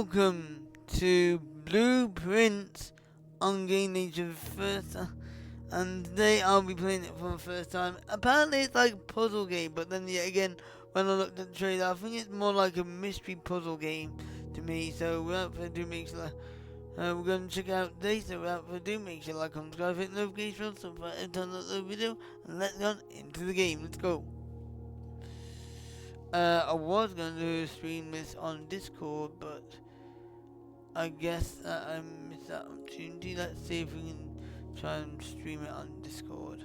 Welcome to Blueprints on Game Nation first, and today I'll be playing it for the first time. Apparently it's like a puzzle game, but then yet again, when I looked at the trailer, I think it's more like a mystery puzzle game to me. So without further ado, make sure we're going to check out today. So without further ado, make sure like, comment, subscribe, hit notifications so for every time I upload a video, and let's go into the game. Let's go. I was going to stream this on Discord, but I guess that I missed that opportunity. Let's see if we can try and stream it on Discord.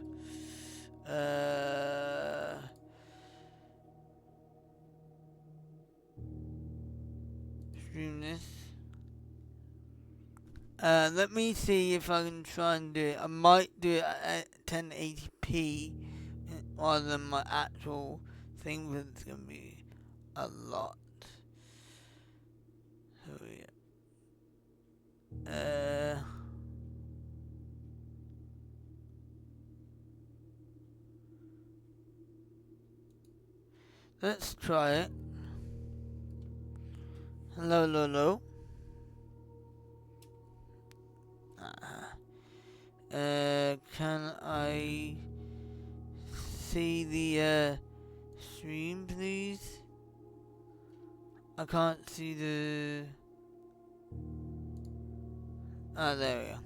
Stream this. Let me see if I can try and do it. I might do it at 1080p rather than my actual thing, but it's gonna be a lot. So yeah. Let's try it. Hello, hello. Can I see the stream, please? I can't see the. Ah, there we go.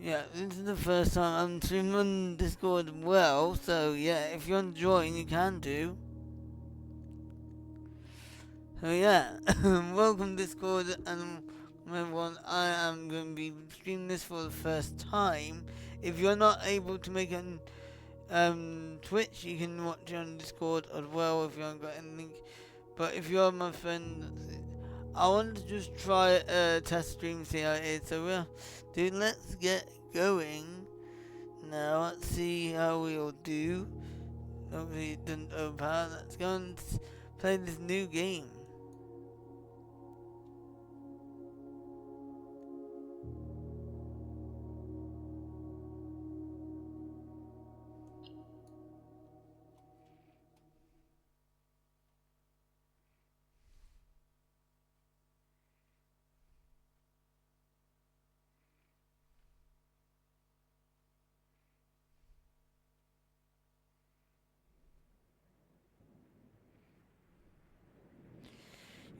Yeah, this is the first time I'm streaming on Discord as well, so yeah, if you want to join, you can do. So yeah, welcome Discord, and everyone, I am going to be streaming this for the first time. If you're not able to make it on Twitch, you can watch it on Discord as well if you haven't got anything. But if you're my friend, I want to just try a test stream, see how it is. So dude, let's get going. Now let's see how we'll do. Hopefully it didn't overpower. Let's go and play this new game.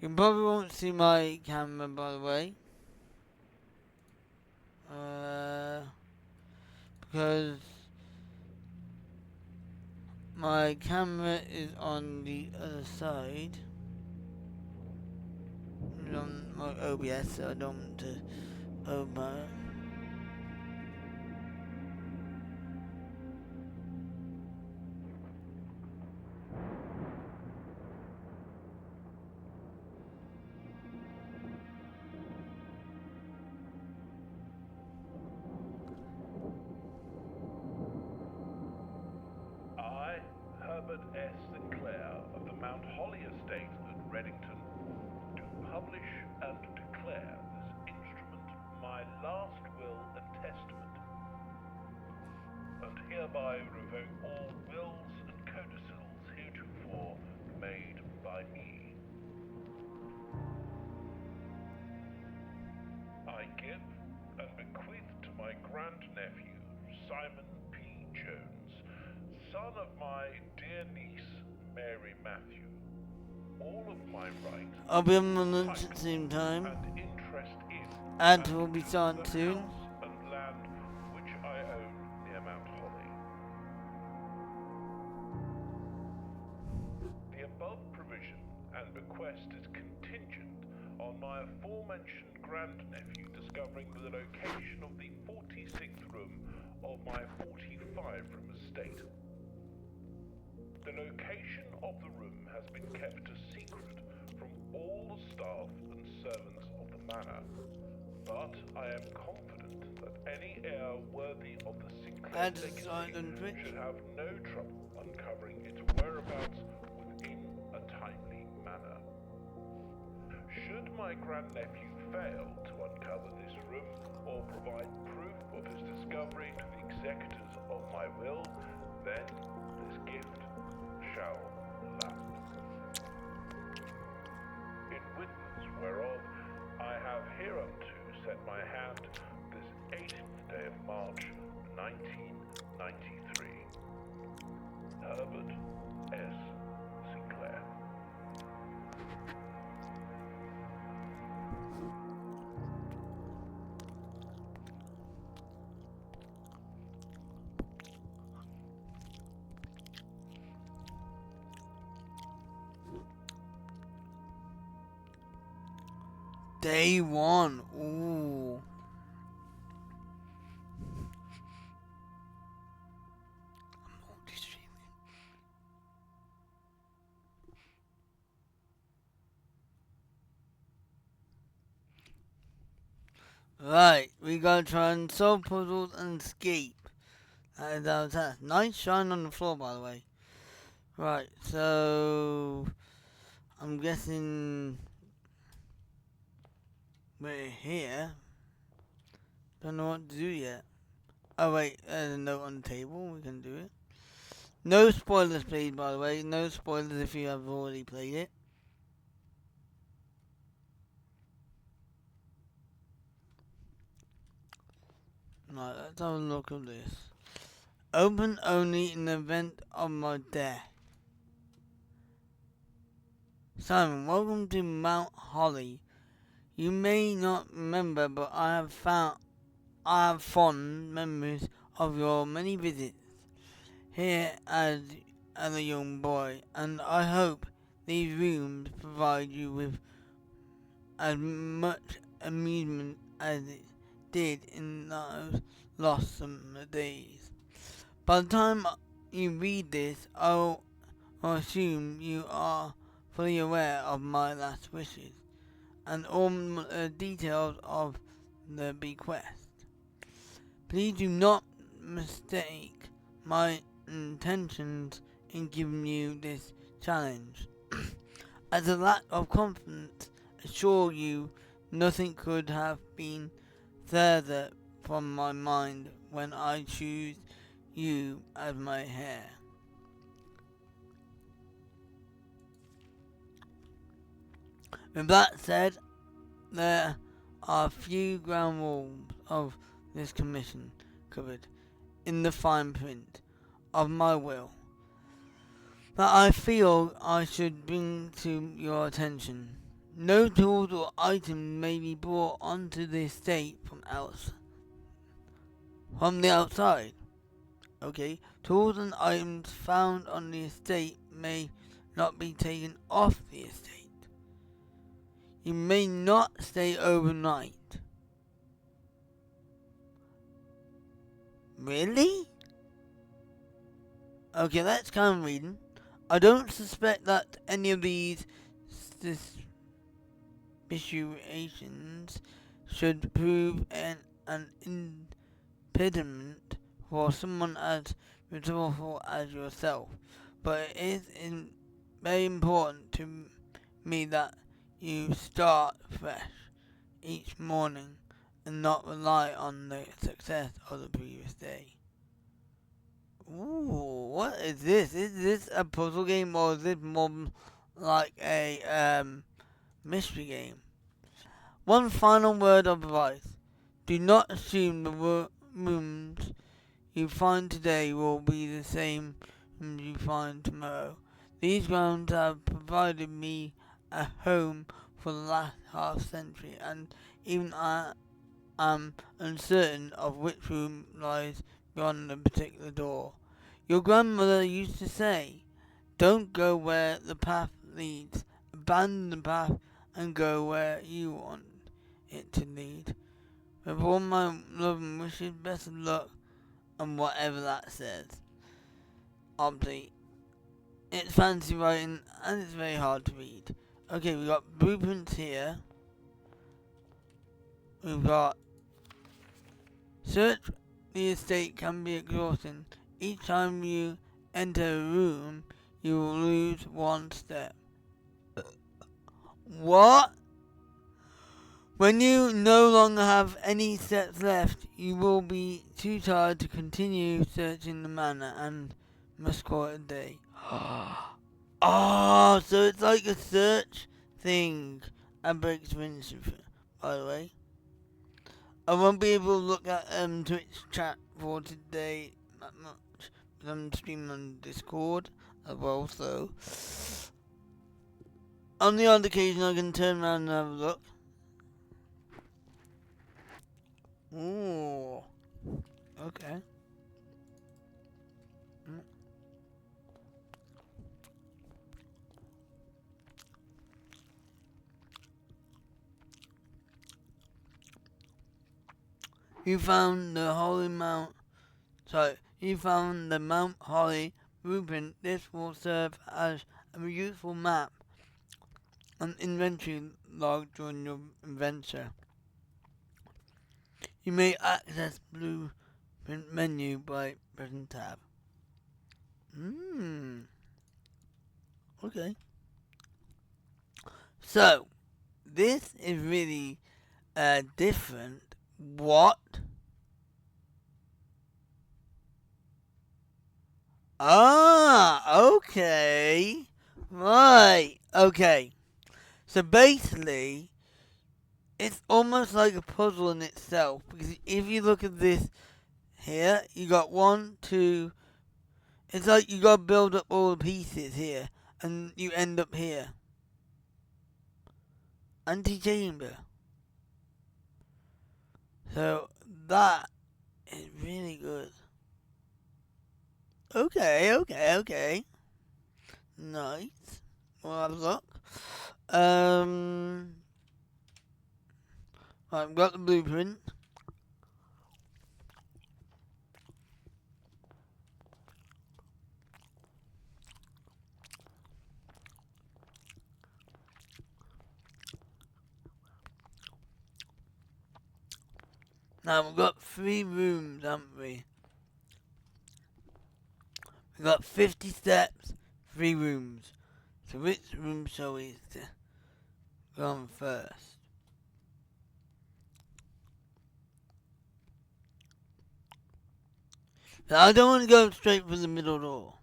You probably won't see my camera, by the way. Because my camera is on the other side. It's on my OBS, so I don't want to open it. Herbert S. Sinclair of the Mount Holly estate at Reddington, do publish and declare this instrument my last will and testament, and hereby revoke all wills and codicils heretofore made by me. I give and bequeath to my grandnephew, Simon P. Jones, son of my dear niece, Mary Matthew, all of my rights, I'll be on lunch at the same time. and interest in, Ad will be starting soon. house and land which I own near Mount Holly. The above provision and bequest is contingent on my aforementioned grandnephew discovering the location of the 46th room of my 45-room estate. The location of the room has been kept a secret from all the staff and servants of the manor, but I am confident that any heir worthy of the Sinclair legacy should have no trouble uncovering its whereabouts within a timely manner. Should my grandnephew fail to uncover this room or provide proof of his discovery to the executors of my will, then this gift shall lapse. In witness whereof I have hereunto set my hand this 18th day of March, 1993. Herbert S. Sinclair. Day 1. Ooh. Right, we gotta try and solve puzzles and escape. That is our task. Nice shine on the floor, by the way. Right, so I'm guessing we're here. Don't know what to do yet. Oh wait, there's a note on the table. We can do it. No spoilers, please. By the way, no spoilers if you have already played it. Right, let's have a look at this. Open only in the event of my death. Simon, welcome to Mount Holly. You may not remember, but I have fond memories of your many visits here as a young boy, and I hope these rooms provide you with as much amusement as it did in those lost summer days. By the time you read this, I'll assume you are fully aware of my last wishes and all the details of the bequest. Please do not mistake my intentions in giving you this challenge. As a lack of confidence assure you nothing could have been further from my mind when I choose you as my heir. With that said, there are few ground rules of this commission covered in the fine print of my will that I feel I should bring to your attention. No tools or items may be brought onto the estate from the outside. Okay, tools and items found on the estate may not be taken off the estate. You may not stay overnight. Really? Okay, that's kind of reading. I don't suspect that any of these situations should prove an impediment for someone as resourceful as yourself, but it is very important to me that you start fresh each morning and not rely on the success of the previous day. Ooh, what is this? Is this a puzzle game or is this more like a mystery game? One final word of advice. Do not assume the rooms you find today will be the same rooms you find tomorrow. These grounds have provided me a home for the last half century, and even I am uncertain of which room lies beyond a particular door. Your grandmother used to say, don't go where the path leads, abandon the path and go where you want it to lead. With all my love and wishes, best of luck, and whatever that says. Obviously, it's fancy writing and it's very hard to read. Okay, we've got blueprints here. We've got search the estate can be exhausting. Each time you enter a room, you will lose one step. What? When you no longer have any steps left, you will be too tired to continue searching the manor and must call it a day. Oh, so it's like a search thing. breaks Winship, by the way. I won't be able to look at Twitch chat for today that much, but I'm streaming on Discord as well, so on the odd occasion I can turn around and have a look. Ooh. Okay. You found the Mount Holly blueprint. This will serve as a useful map and inventory log during your adventure. You may access blueprint menu by pressing tab. Okay. So, this is really different. What? Okay. Right. Okay. So basically, it's almost like a puzzle in itself, because if you look at this here, you got 1, 2. It's like you gotta build up all the pieces here, and you end up here. Antechamber. So that is really good. Okay. Nice. We'll have a look. I've got the blueprint. Now we've got 3 rooms, haven't we? We've got 50 steps, 3 rooms. So which room shall we go on first? Now, I don't want to go straight for the middle door.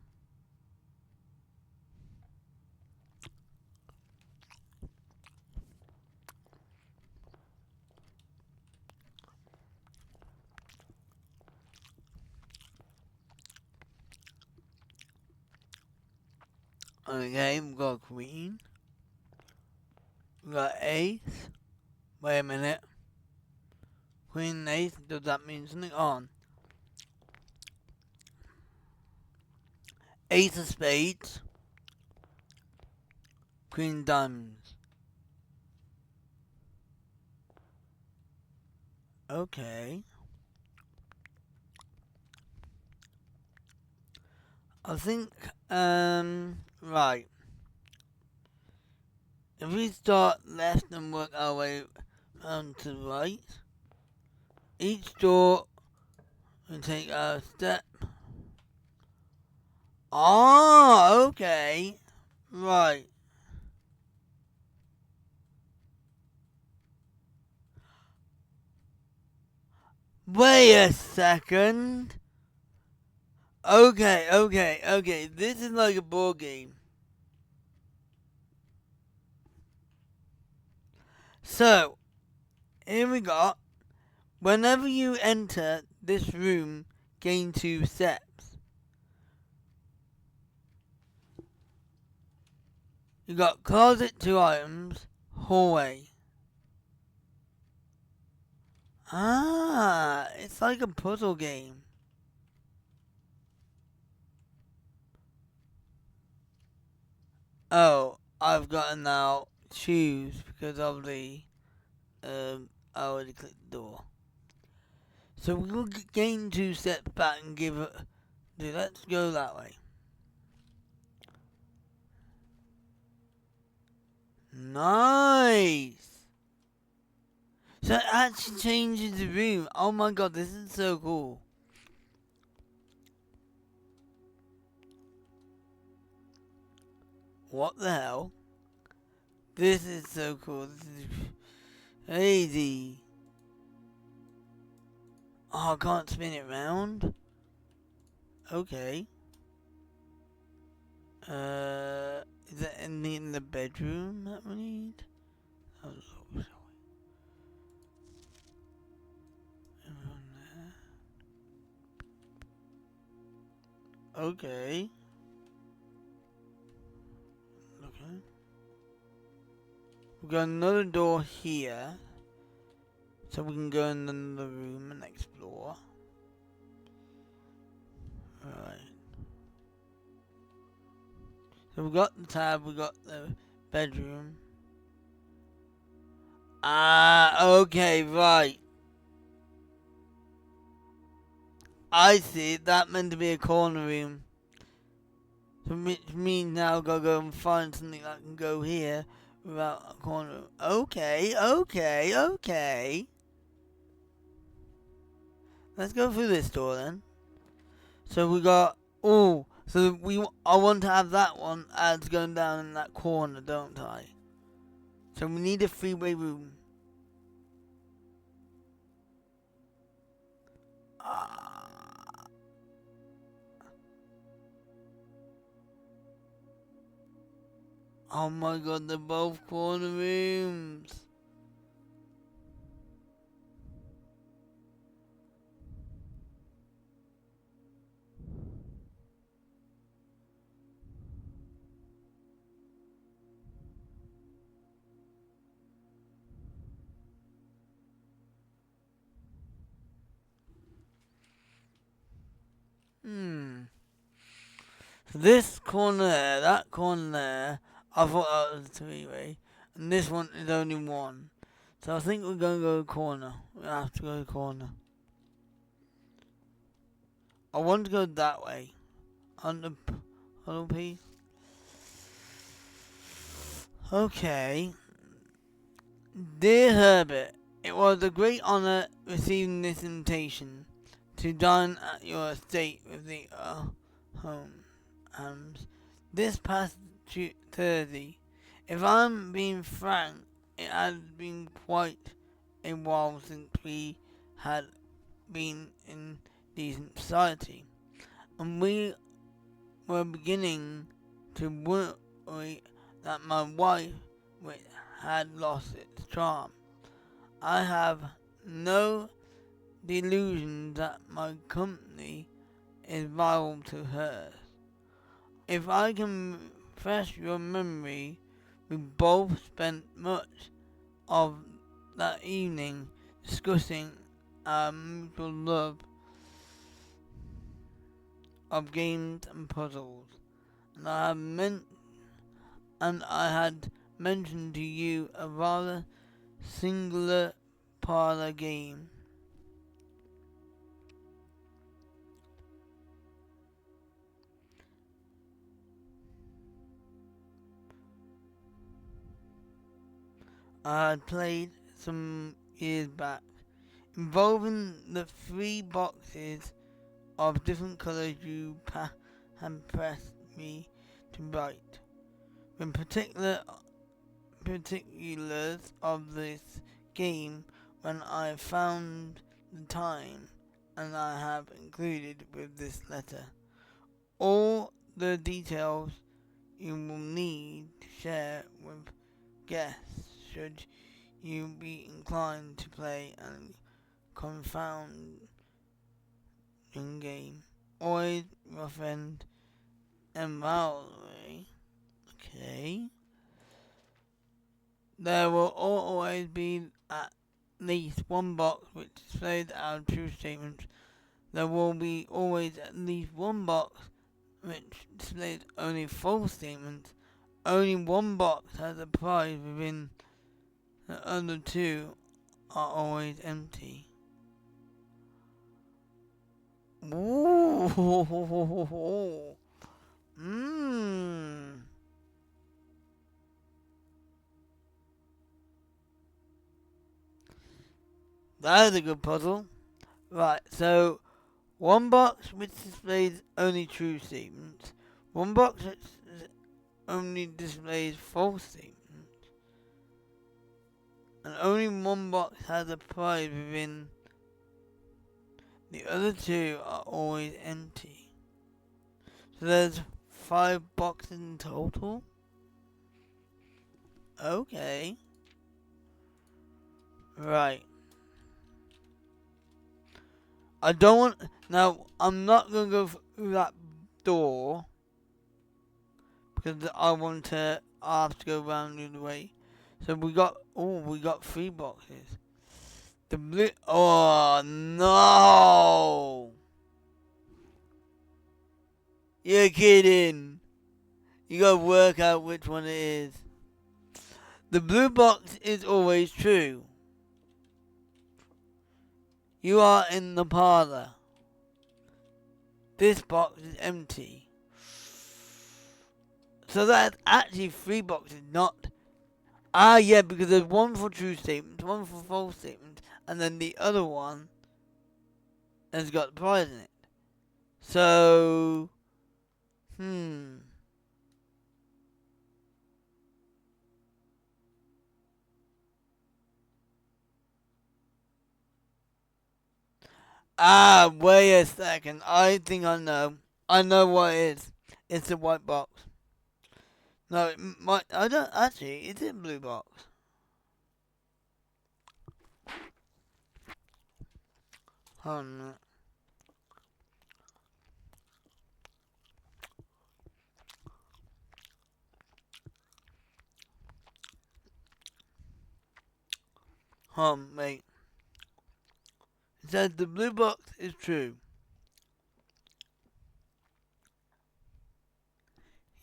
Okay, we've got queen. We've got ace. Wait a minute. Queen and ace, does that mean something on? Ace of spades. Queen diamonds. Okay. I think, right. If we start left and work our way around to the right, each door we take a step. Oh, okay. Right. Wait a second. Okay. This is like a board game. So, here we got. Whenever you enter this room, gain 2 steps. You got closet, 2 items, hallway. It's like a puzzle game. Oh, I've got to now choose because of the I already clicked the door. So we'll gain 2 steps back and give it. Let's go that way. Nice. So it actually changes the room. Oh my god, this is so cool. What the hell? This is so cool. This is crazy. Oh, I can't spin it round? Okay. Is that anything in the bedroom that we need? Hello, shall we? Around there. Okay. Okay. We've got another door here. So we can go in another room and explore. Alright. So we got the tab, we got the bedroom. Ah, okay, right. I see, that meant to be a corner room. So which means now I've got to go and find something that can go here without a corner room. Okay, okay, okay. Let's go through this door then. So we got, oh, so I want to have that one as going down in that corner, don't I? So we need a three-way room. Oh my god, they're both corner rooms. So this corner there, that corner there, I thought that was a three-way. And this one is only one. So I think we're going to go corner. We have to go corner. I want to go that way. On the puddle piece. Okay. Dear Herbert, it was a great honour receiving this invitation to dine at your estate with the Holmes this past Thursday. If I'm being frank, it has been quite a while since we had been in decent society, and we were beginning to worry that my wife had lost its charm. I have no delusion that my company is rival to hers. If I can refresh your memory, we both spent much of that evening discussing our mutual love of games and puzzles, and I had mentioned to you a rather singular parlor game. I had played some years back, involving the 3 boxes of different colours you had pressed me to write. In particulars of this game when I found the time, and I have included with this letter all the details you will need to share with guests should you be inclined to play a confounding game. Always your friend Emily. Okay. There will always be at least one box which displays our true statements. There will be always at least one box which displays only false statements. Only one box has a prize within. The other 2 are always empty. Ooh. That is a good puzzle. Right, so one box which displays only true statements. One box which only displays false statements. And only one box has a prize within. The other 2 are always empty. So there's 5 boxes in total. Okay. Right. I don't want... Now, I'm not going to go through that door. Because I have to go around the other way. So we got... Oh, we got 3 boxes. The blue... Oh, no! You're kidding. You gotta work out which one it is. The blue box is always true. You are in the parlor. This box is empty. So that's actually 3 boxes, not... Ah, yeah, because there's one for true statements, one for false statements, and then the other one has got the prize in it. So... Ah, wait a second. I think I know. I know what it is. It's the white box. No, it might... I don't... Actually, it's a blue box. Hold on a minute. Hold on, wait. It says the blue box is true.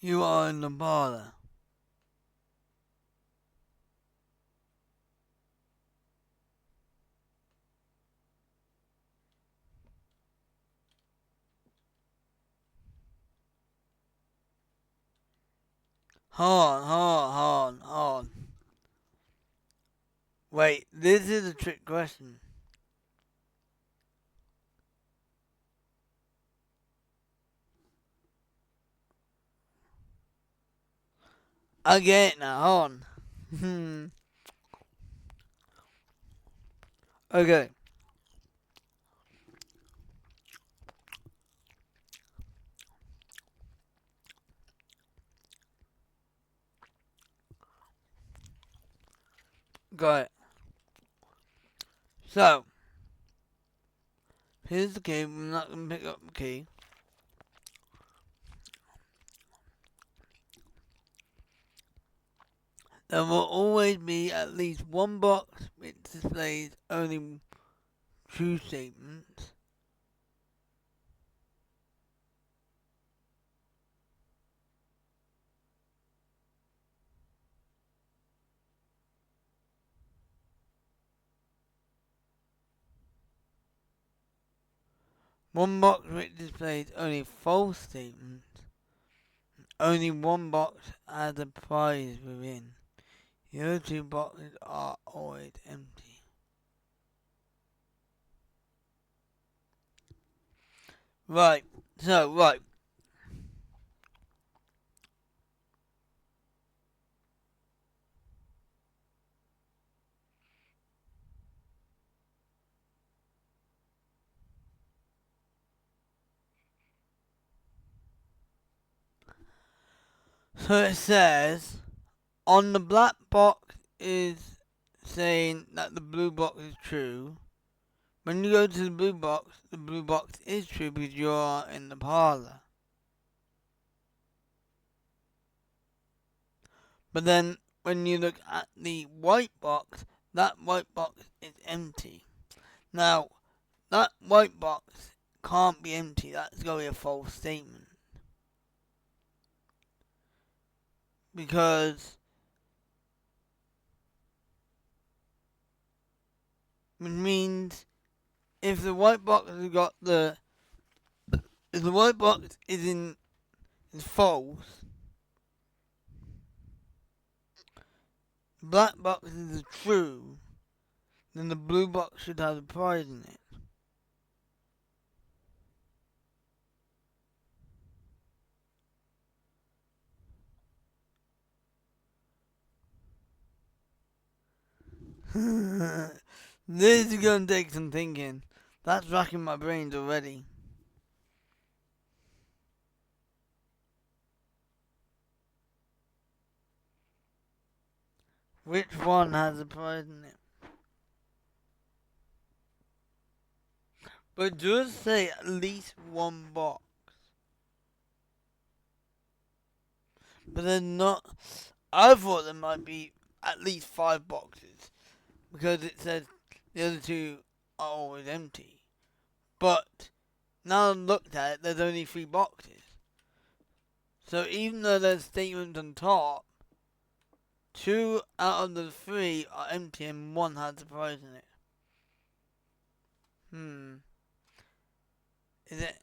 You are in the parlor. Hold on. Wait, this is a trick question. I get it now, hold on. Okay. Got it. So, here's the key. I'm not going to pick up the key. There will always be at least one box which displays only true statements. One box which displays only false statements. Only one box has a prize within. The other 2 boxes are always empty. Right. So it says on the black box is saying that the blue box is true. When you go to the blue box is true because you are in the parlor. But then when you look at the white box, that white box is empty. Now, that white box can't be empty. That's going to be a false statement. Because it means if the white box has got if the white box is false, the black box is true, then the blue box should have a prize in it. This is gonna take some thinking. That's racking my brains already. Which one has a prize in it? But it does say at least one box. But they're not. I thought there might be at least 5 boxes. Because it says the other 2 are always empty. But now I looked at it, there's only 3 boxes. So even though there's statements on top, 2 out of the 3 are empty and 1 has a prize in it. Is it?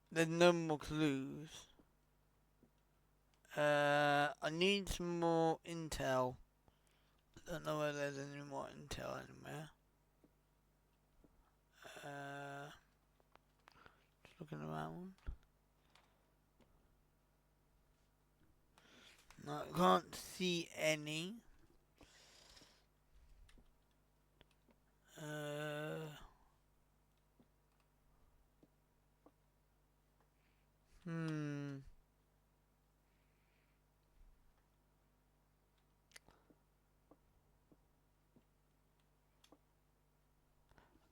There's no more clues. I need some more intel. I don't know whether there's any more intel anywhere. Just looking around. No, I can't see any.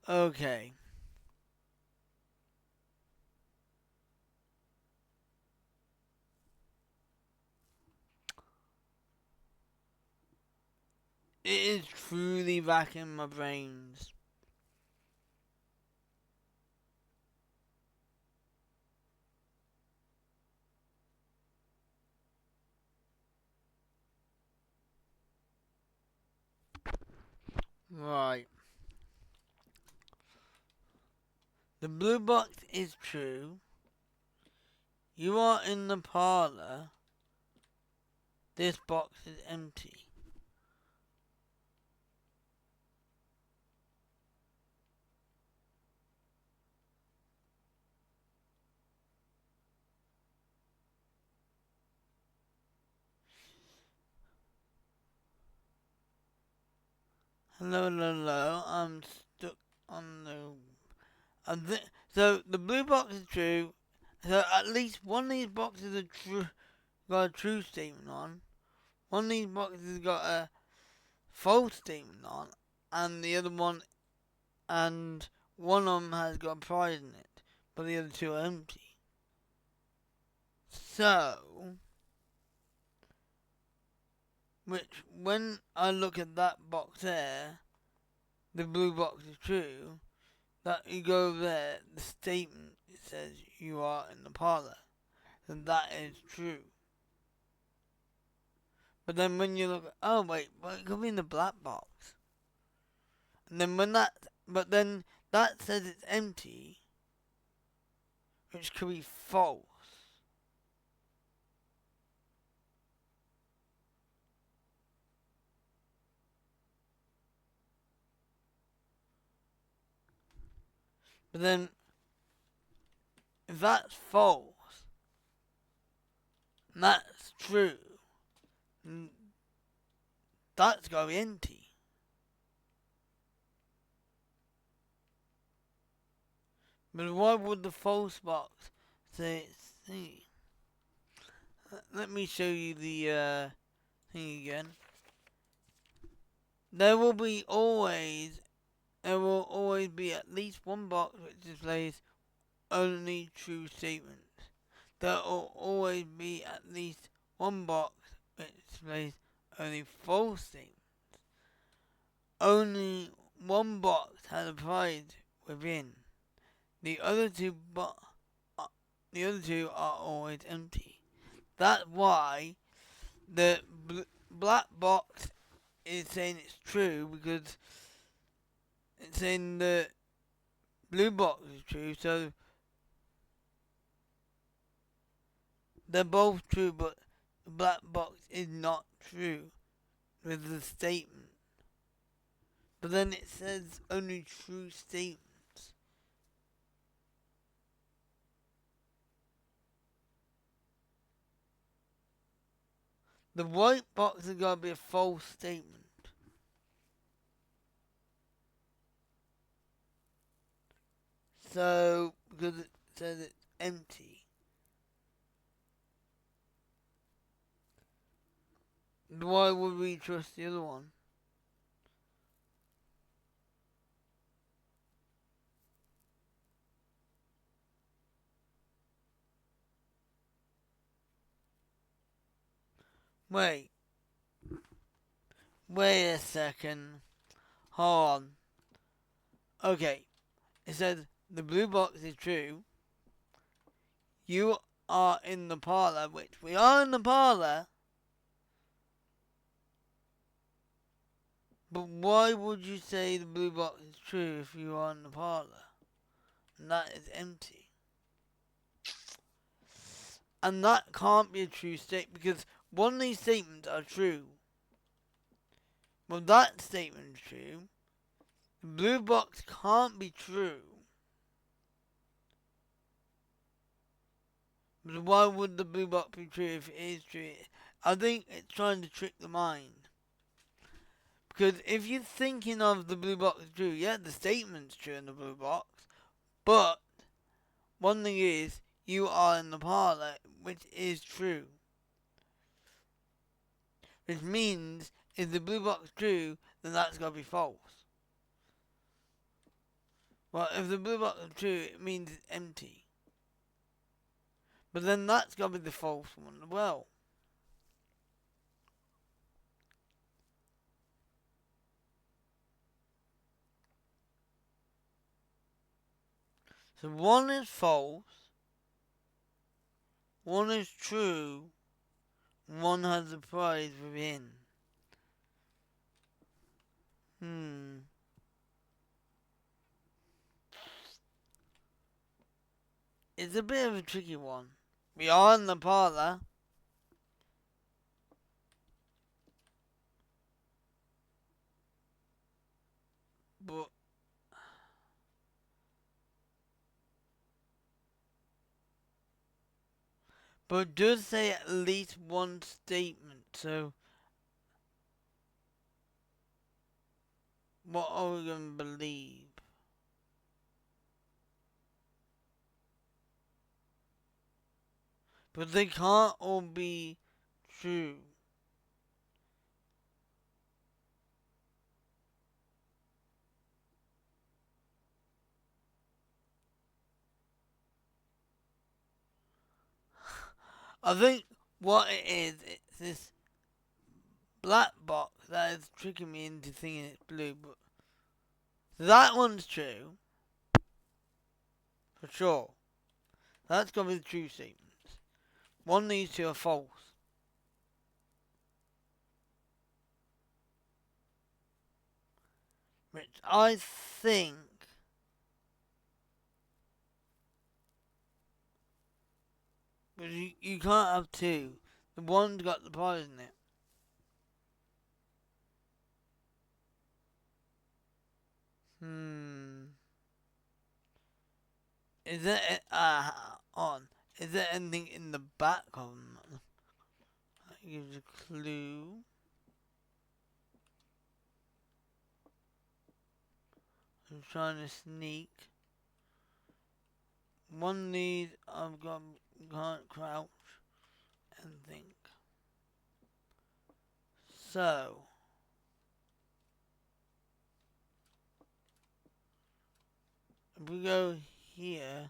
Okay. It is truly racking my brains. Right. The blue box is true. You are in the parlor. This box is empty. Hello, I'm stuck on the... so, the blue box is true. So, at least one of these boxes are got a true statement on. One of these boxes got a false statement on. And the other one... And one of them has got a prize in it. But the other 2 are empty. So... Which, when I look at that box there, the blue box is true, that you go there, the statement, it says you are in the parlor. And that is true. But then when you look, oh wait, but it could be in the black box. And then but then that says it's empty, which could be false. But then, if that's false, and that's true, that's got to be empty. But why would the false box say it's thingy? Let me show you the thing again. There will always be at least one box which displays only true statements. There will always be at least one box which displays only false statements. Only one box has a prize within. The other two are always empty. That's why the black box is saying it's true, because it's saying the blue box is true, so they're both true, but the black box is not true with the statement. But then it says only true statements. The white box has got to be a false statement. So, because it says it's empty. Why would we trust the other one? Wait. Wait a second. Hold on. Okay. It says the blue box is true. You are in the parlor, which we are in the parlor. But why would you say the blue box is true if you are in the parlor? And that is empty. And that can't be a true statement because one of these statements are true. Well, that statement is true. The blue box can't be true. But why would the blue box be true if it is true? I think it's trying to trick the mind. Because if you're thinking of the blue box is true, yeah, the statement's true in the blue box. But one thing is, you are in the parlor, which is true. Which means, if the blue box is true, then that's got to be false. Well, if the blue box is true, it means it's empty. But then that's got to be the false one as well. So one is false, one is true, one has a prize within. It's a bit of a tricky one. We are in the parlor. But it does say at least one statement, so what are we going to believe? But they can't all be true. I think what it is, it's this black box that is tricking me into thinking it's blue, but that one's true. For sure. That's got to be the true statements. One of these two are false. Which I think but you can't have two. The one's got the prize in it. Is there Is there anything in the back of them? That gives a clue. I'm trying to sneak. One of these can't crouch and think. So if we go here,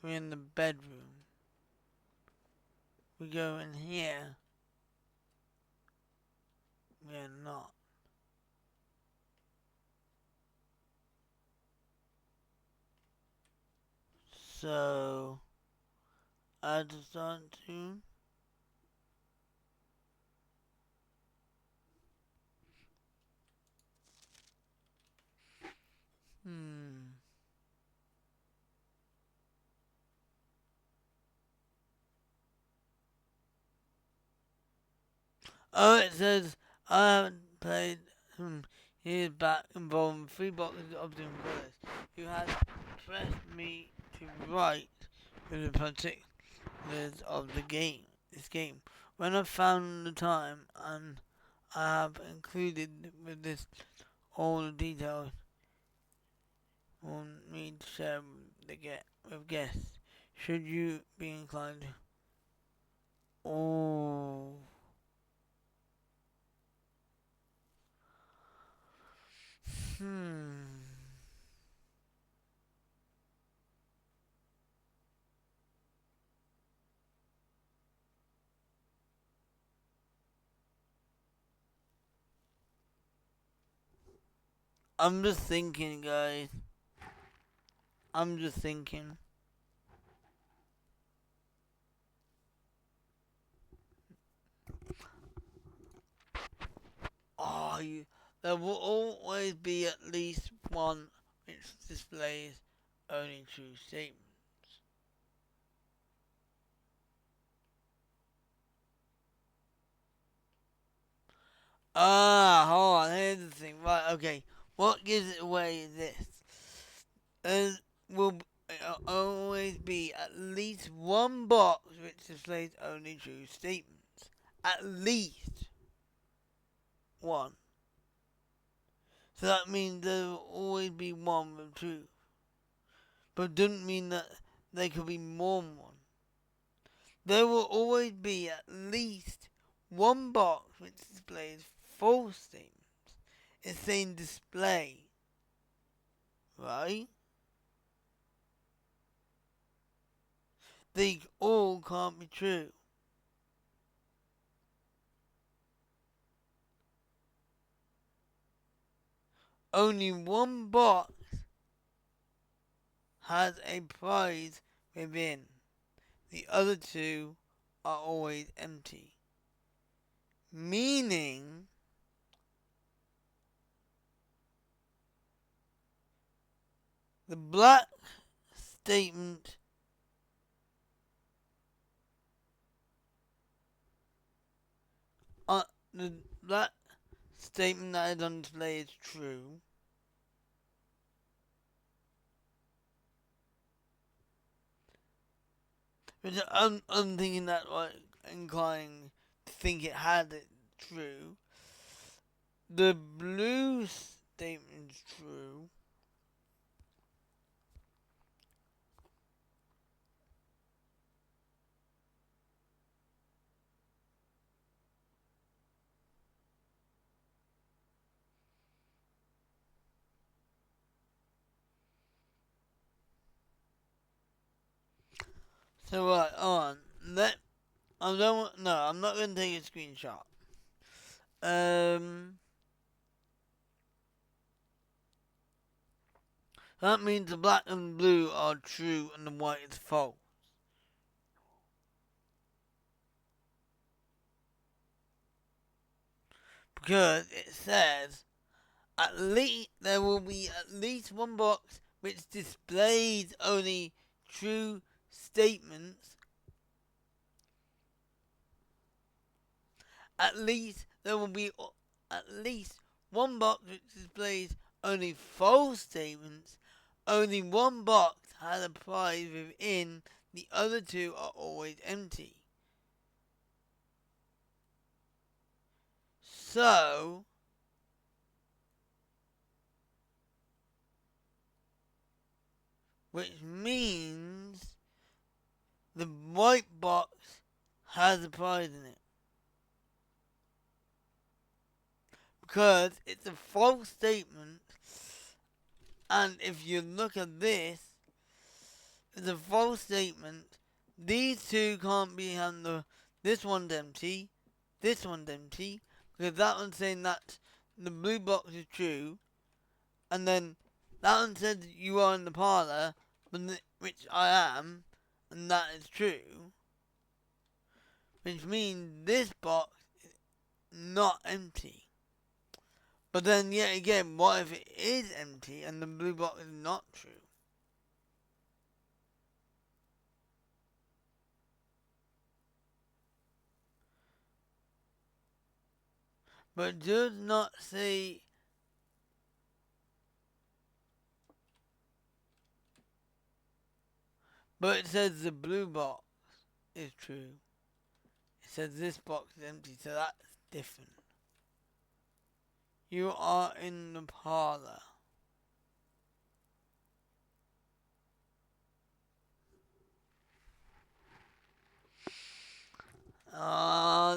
we're in the bedroom. We go in here, we're not. So I just want to Oh, it says I haven't played years back involving 3 boxes of different colours. You had pressed me to write with the particulars of this game. When I found the time, and I have included with this all the details want me to share with guests. Should you be inclined to? Oh. I'm just thinking, guys. I'm just thinking. There will always be at least one which displays only true statements. Hold on, here's the thing. Right, okay. What gives it away is this. There will always be at least one box which displays only true statements. At least one. So that means there will always be one with truth. But it doesn't mean that there could be more than one. There will always be at least one box which displays false statements. It's saying display, right? They all can't be true. Only one box has a prize within. The other two are always empty. Meaning the black statement the black statement that is on display is true. Which I'm thinking that inclined to think it had it true. The blue statement is true. So right on. I'm not gonna take a screenshot. That means the black and blue are true and the white is false. Because it says there will be at least one box which displays only true statements. At least there will be at least one box which displays only false statements. Only one box has a prize within. The other two are always empty. So which means the white box has a prize in it. Because it's a false statement, and if you look at this, it's a false statement. These two can't be handled. This one's empty, this one's empty, because that one's saying that the blue box is true, and then that one says you are in the parlour, which I am, and that is true, which means this box is not empty. But then yet again, what if it is empty and the blue box is not true? But it does not say but it says the blue box is true. It says this box is empty, so that's different. You are in the parlour.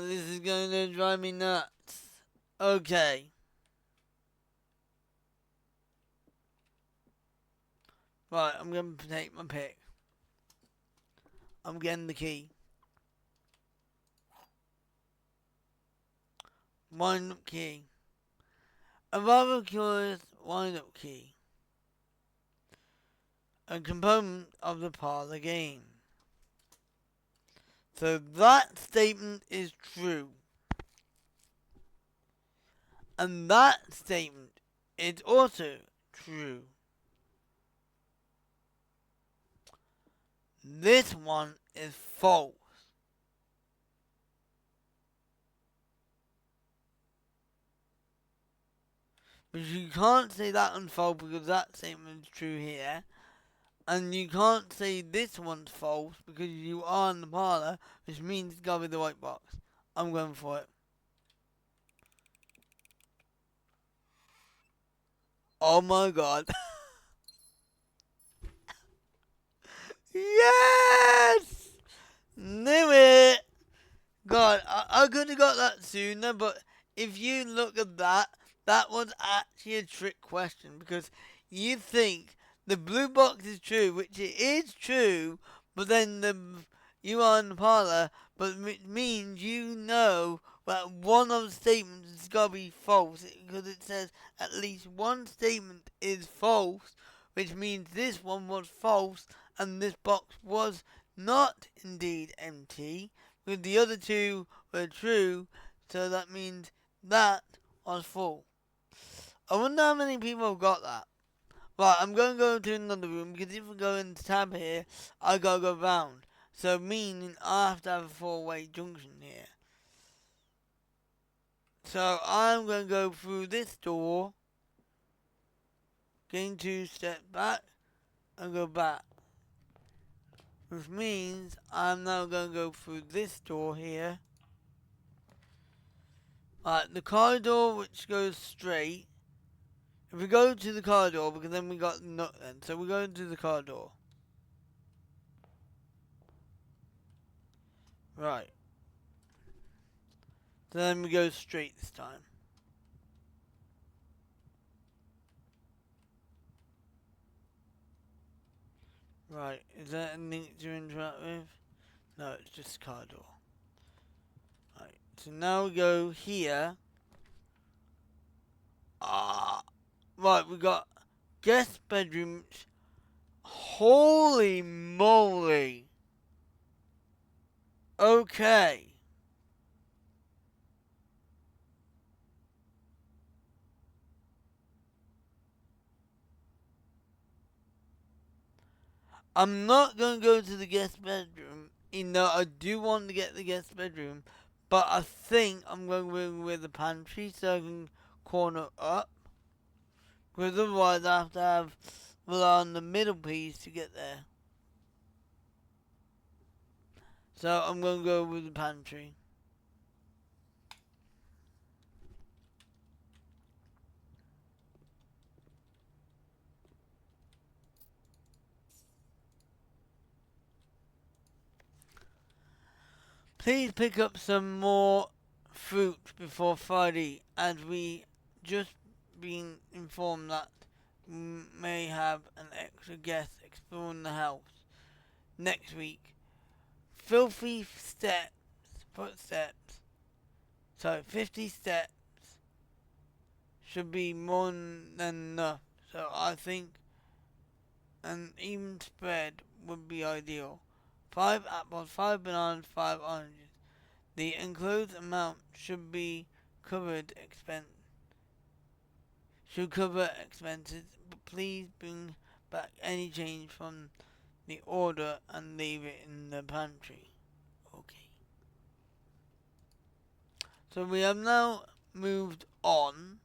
This is going to drive me nuts. Okay. Right, I'm going to take my pick. I'm getting the key. One key. A rather curious wind-up key, a component of the parlor game. So that statement is true. And that statement is also true. This one is false. But you can't say that one's false because that statement is true here. And you can't say this one's false because you are in the parlor, which means it's gotta be the white box. I'm going for it. Oh my god. Yes! Knew it! God, I could have got that sooner, but if you look at that, that was actually a trick question because you think the blue box is true, which it is true, but then you are in the parlor, but it means you know that one of the statements has got to be false because it says at least one statement is false, which means this one was false and this box was not indeed empty, because the other two were true, so that means that was full. I wonder how many people have got that. Right, I'm going to go to another room, because if we go into tab here, I gotta go round. So meaning I have to have a four-way junction here. So I'm going to go through this door, gain 2 steps back, and go back. Which means I'm now going to go through this door here. Right, the corridor which goes straight. If we go to the corridor, because then we got nut then. So we're going to the corridor. Right. So then we go straight this time. Right, is there anything to interact with? No, it's just the corridor. Right, so now we go here. Right, we got guest bedrooms. Holy moly. Okay. I'm not going to go to the guest bedroom, even though I do want to get the guest bedroom, but I think I'm going with the pantry so I can corner up, because otherwise I have to rely on the middle piece to get there. So I'm going to go with the pantry. Please pick up some more fruit before Friday, as we just been informed that we may have an extra guest exploring the house next week. Filthy footsteps, so 50 steps should be more than enough. So I think an even spread would be ideal. 5 apples, 5 bananas, 5 oranges. The enclosed amount should cover expenses, but please bring back any change from the order and leave it in the pantry. Okay. So we have now moved on.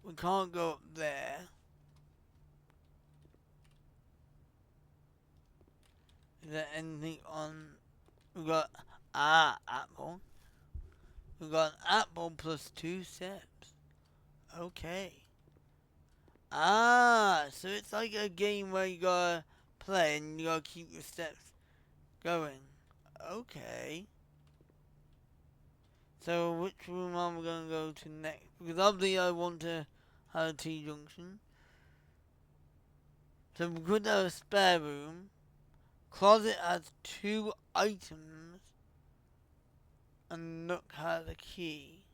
We can't go up there. Is there anything on? We got apple. We got an apple plus 2 steps. Okay. So it's like a game where you gotta play and you gotta keep your steps going. Okay. So which room am I gonna go to next? Because obviously I want to have a T-junction. So we could have a spare room. Closet has 2 items. And Nook has a key.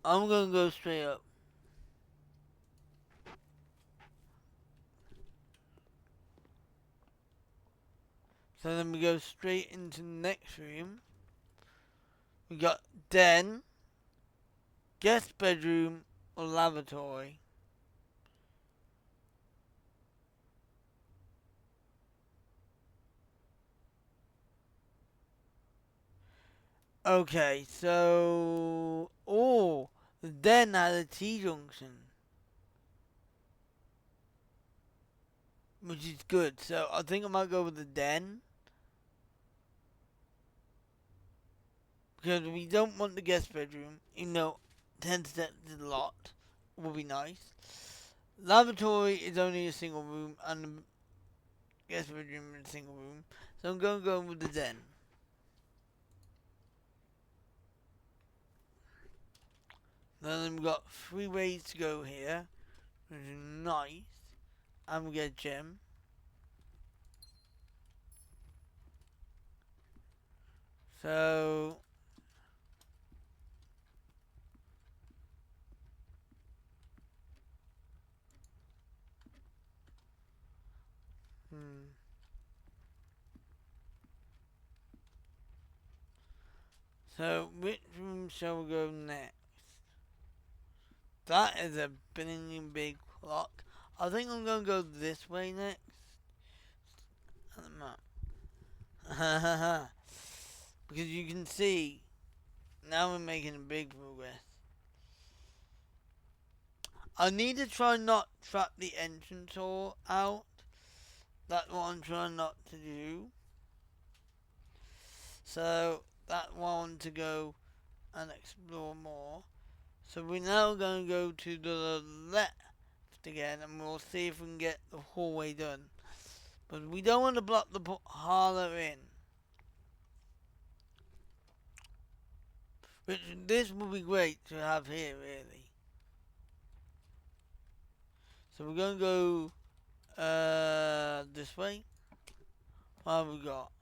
I'm gonna go straight up. So then we go straight into the next room. We got den, guest bedroom, or lavatory. Okay, so the den had a T-junction, which is good. So I think I might go with the den because we don't want the guest bedroom. You know, 10 steps is a lot. Will be nice. Lavatory is only a single room, and the guest bedroom is a single room. So I'm gonna go with the den. Then we've got 3 ways to go here, which is nice. And we get a gem. So hmm. So which room shall we go next? That is a blinking big clock. I think I'm gonna go this way next. On the map. Because you can see now we're making a big progress. I need to try not trap the entrance hall out. That's what I'm trying not to do. So that one to go and explore more. So we're now going to go to the left again and we'll see if we can get the hallway done. But we don't want to block the parlor in. Which this would be great to have here, really. So we're going to go this way. What have we got?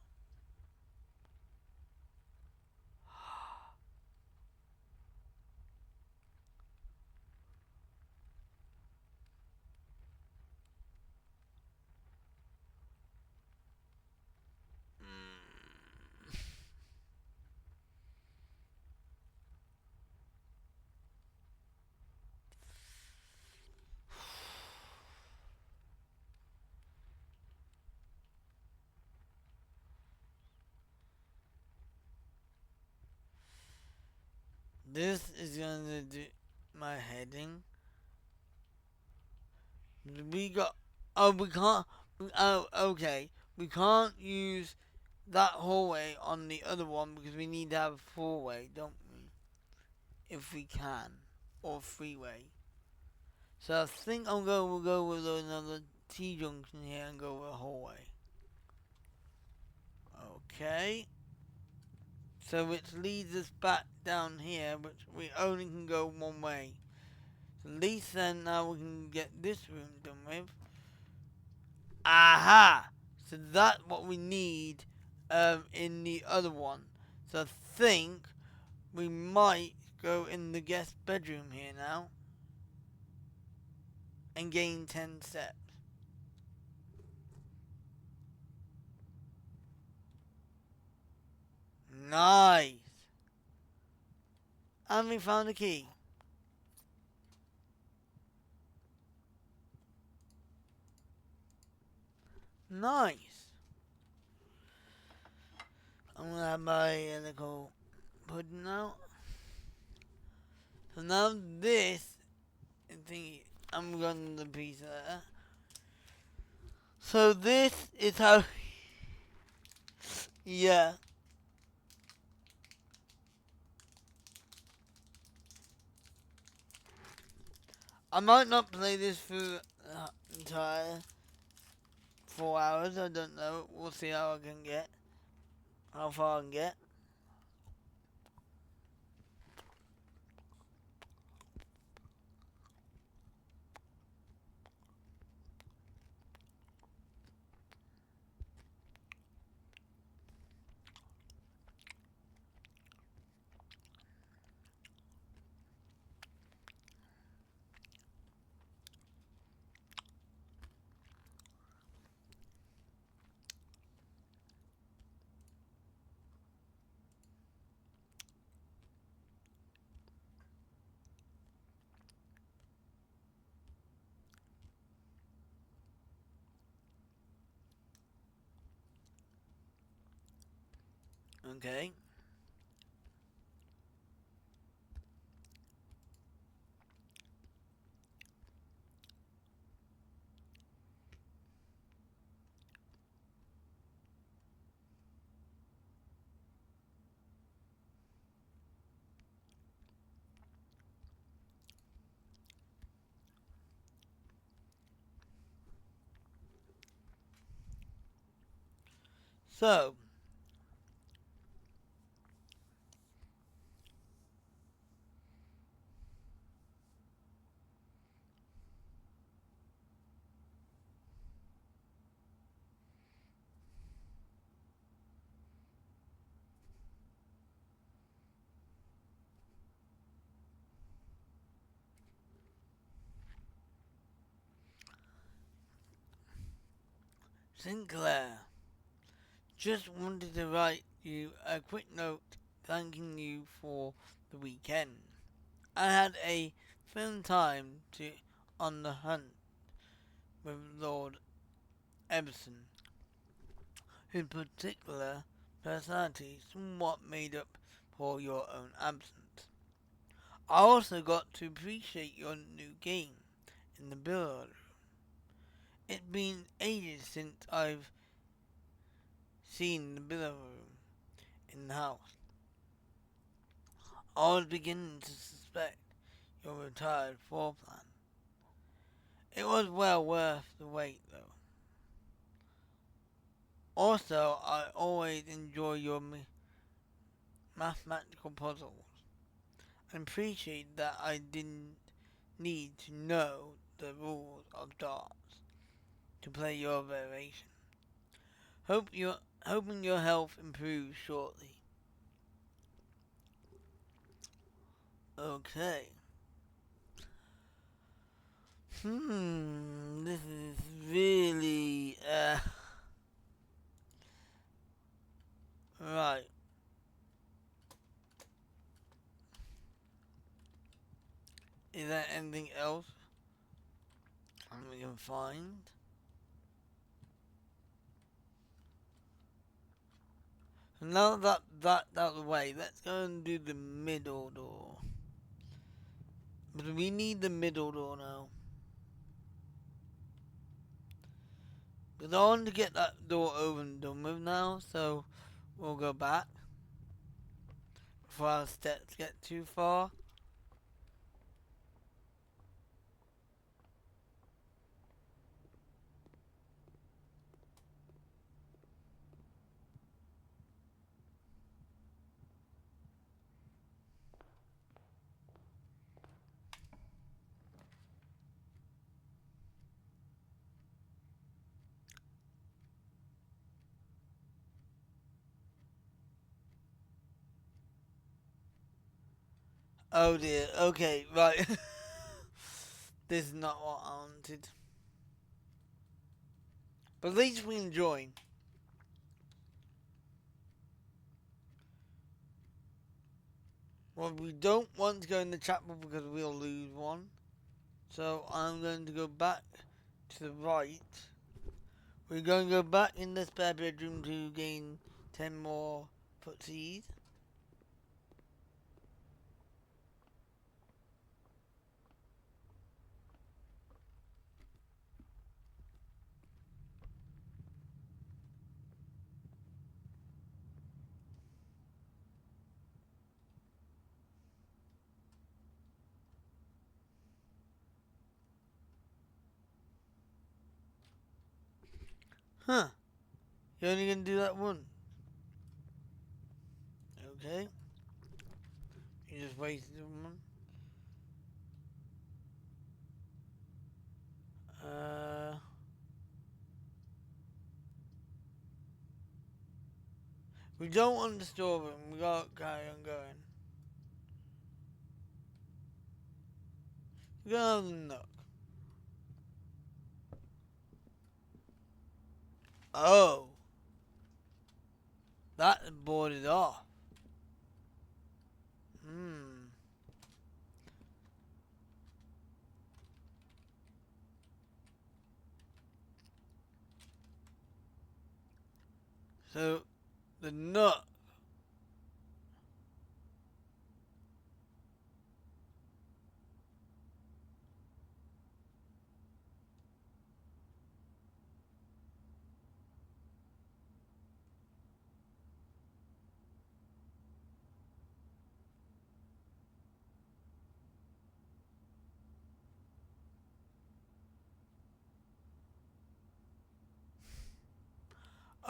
This is going to do my heading. We got. Oh, we can't. Oh, okay. We can't use that hallway on the other one because we need to have a four-way, don't we? If we can. Or three-way. So I think we'll go with another T-junction here and go with a hallway. Okay. So which leads us back down here, which we only can go one way. So at least then now we can get this room done with. Aha! So that's what we need in the other one. So I think we might go in the guest bedroom here now and gain 10 steps. Nice! And we found a key. Nice! I'm gonna have my little pudding out. So now this thingy, I'm going to the pizza there. So this is how, yeah. I might not play this for the entire 4 hours, I don't know. We'll see how I can get. How far I can get. Okay. So, Sinclair, just wanted to write you a quick note thanking you for the weekend. I had a fun time on the hunt with Lord Emerson, whose particular personality somewhat made up for your own absence. I also got to appreciate your new game in the billiard room. It's been ages since I've seen the billiard room in the house. I was beginning to suspect your retired floor plan. It was well worth the wait, though. Also, I always enjoy your mathematical puzzles and appreciate that I didn't need to know the rules of darts to play your variation. Hoping your health improves shortly. Okay. This is really, right. Is there anything else we can find? Now that that's out of the way, let's go and do the middle door. But we need the middle door now. Because I want to get that door over and done with now, so we'll go back before our steps get too far. Oh dear, okay, right. This is not what I wanted. But at least we enjoy. Well, we don't want to go in the chapel because we'll lose one. So I'm going to go back to the right. We're going to go back in the spare bedroom to gain 10 more footsies. Huh. You're only going to do that one. Okay. You just wasted one. We don't want the storeroom. We gotta carry on going. We're gonna have a nook. Oh. That's boarded off. So, the nook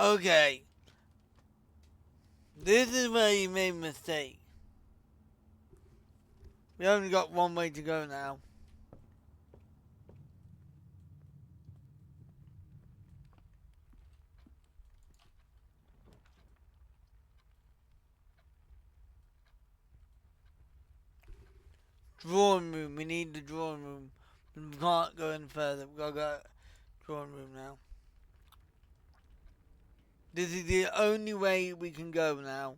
Okay. This is where you made a mistake. We only got one way to go now. Drawing room. We need the drawing room. We can't go any further. We gotta go drawing room now. This is the only way we can go now.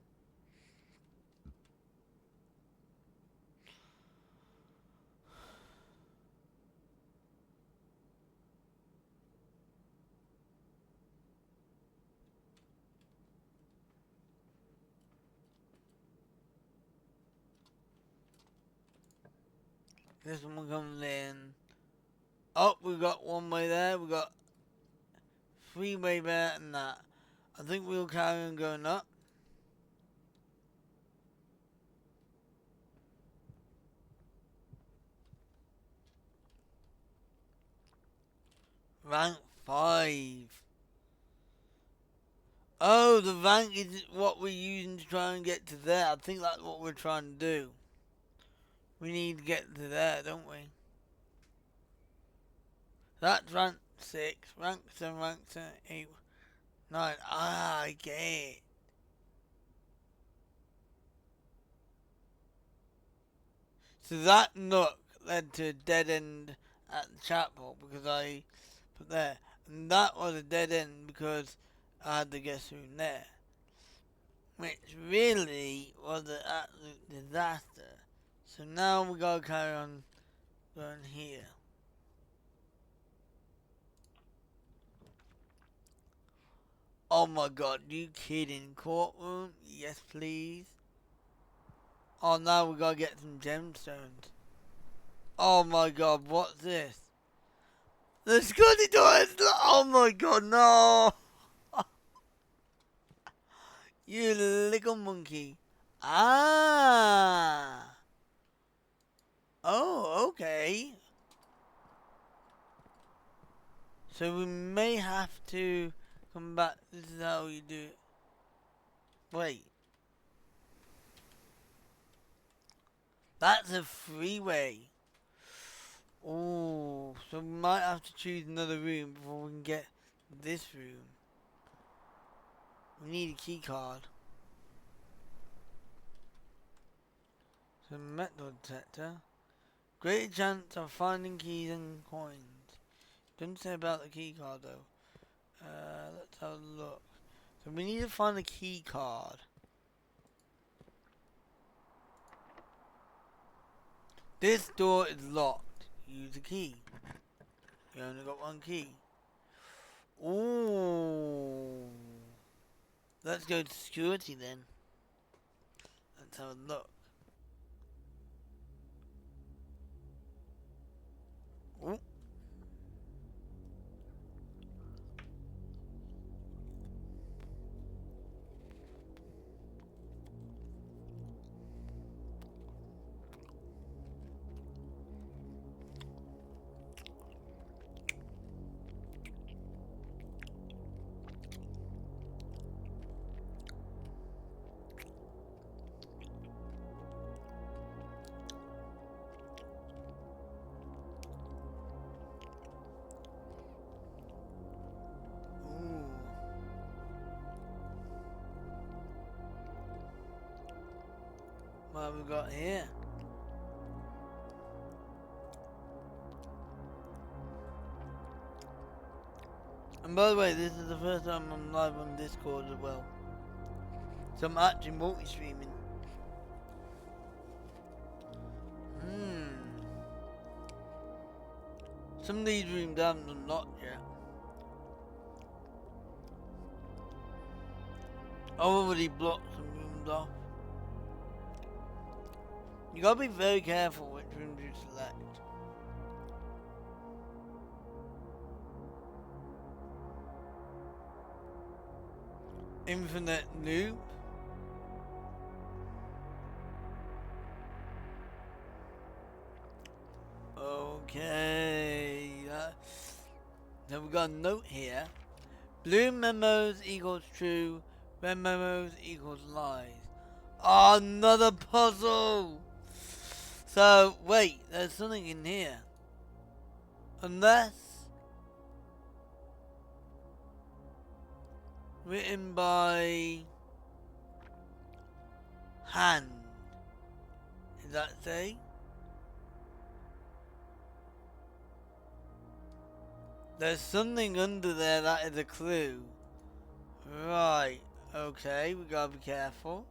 This one comes in. Oh, we got one way there. We got three way there and that. I think we'll carry on going up. Rank 5. Oh, the rank is what we're using to try and get to there. I think that's what we're trying to do. We need to get to there, don't we? That's rank 6, rank 7, rank 7, 8, 9. Ah, I get it. So that nook led to a dead end at the chapel because I put there. And that was a dead end because I had the guest room there. Which really was an absolute disaster. So now we gotta carry on going here. Oh my god, you kidding? Courtroom? Yes, please. Oh, now we gotta get some gemstones. Oh my god, what's this? The Scotty doors! Oh my god, no! You little monkey. Ah! Oh, okay. So we may have to come back. This is how you do it. Wait. That's a freeway. Oh, so we might have to choose another room before we can get this room. We need a key card. So metal detector. Greater chance of finding keys and coins. Didn't say about the key card though. Let's have a look. So we need to find a key card. This door is locked. Use a key. You only got one key. Ooh. Let's go to security then. Let's have a look. Ooh. Ooh. What have we got here? And by the way, this is the first time I'm live on Discord as well. So I'm actually multi-streaming. Some of these rooms I haven't unlocked yet. I've already blocked some rooms off. You gotta be very careful which rooms you select. Infinite loop. Okay. So we got a note here. Blue memos equals true, red memos equals lies. Oh, another puzzle! So, wait, there's something in here. Unless written by hand. Does that say? There's something under there that is a clue. Right, okay, we gotta be careful.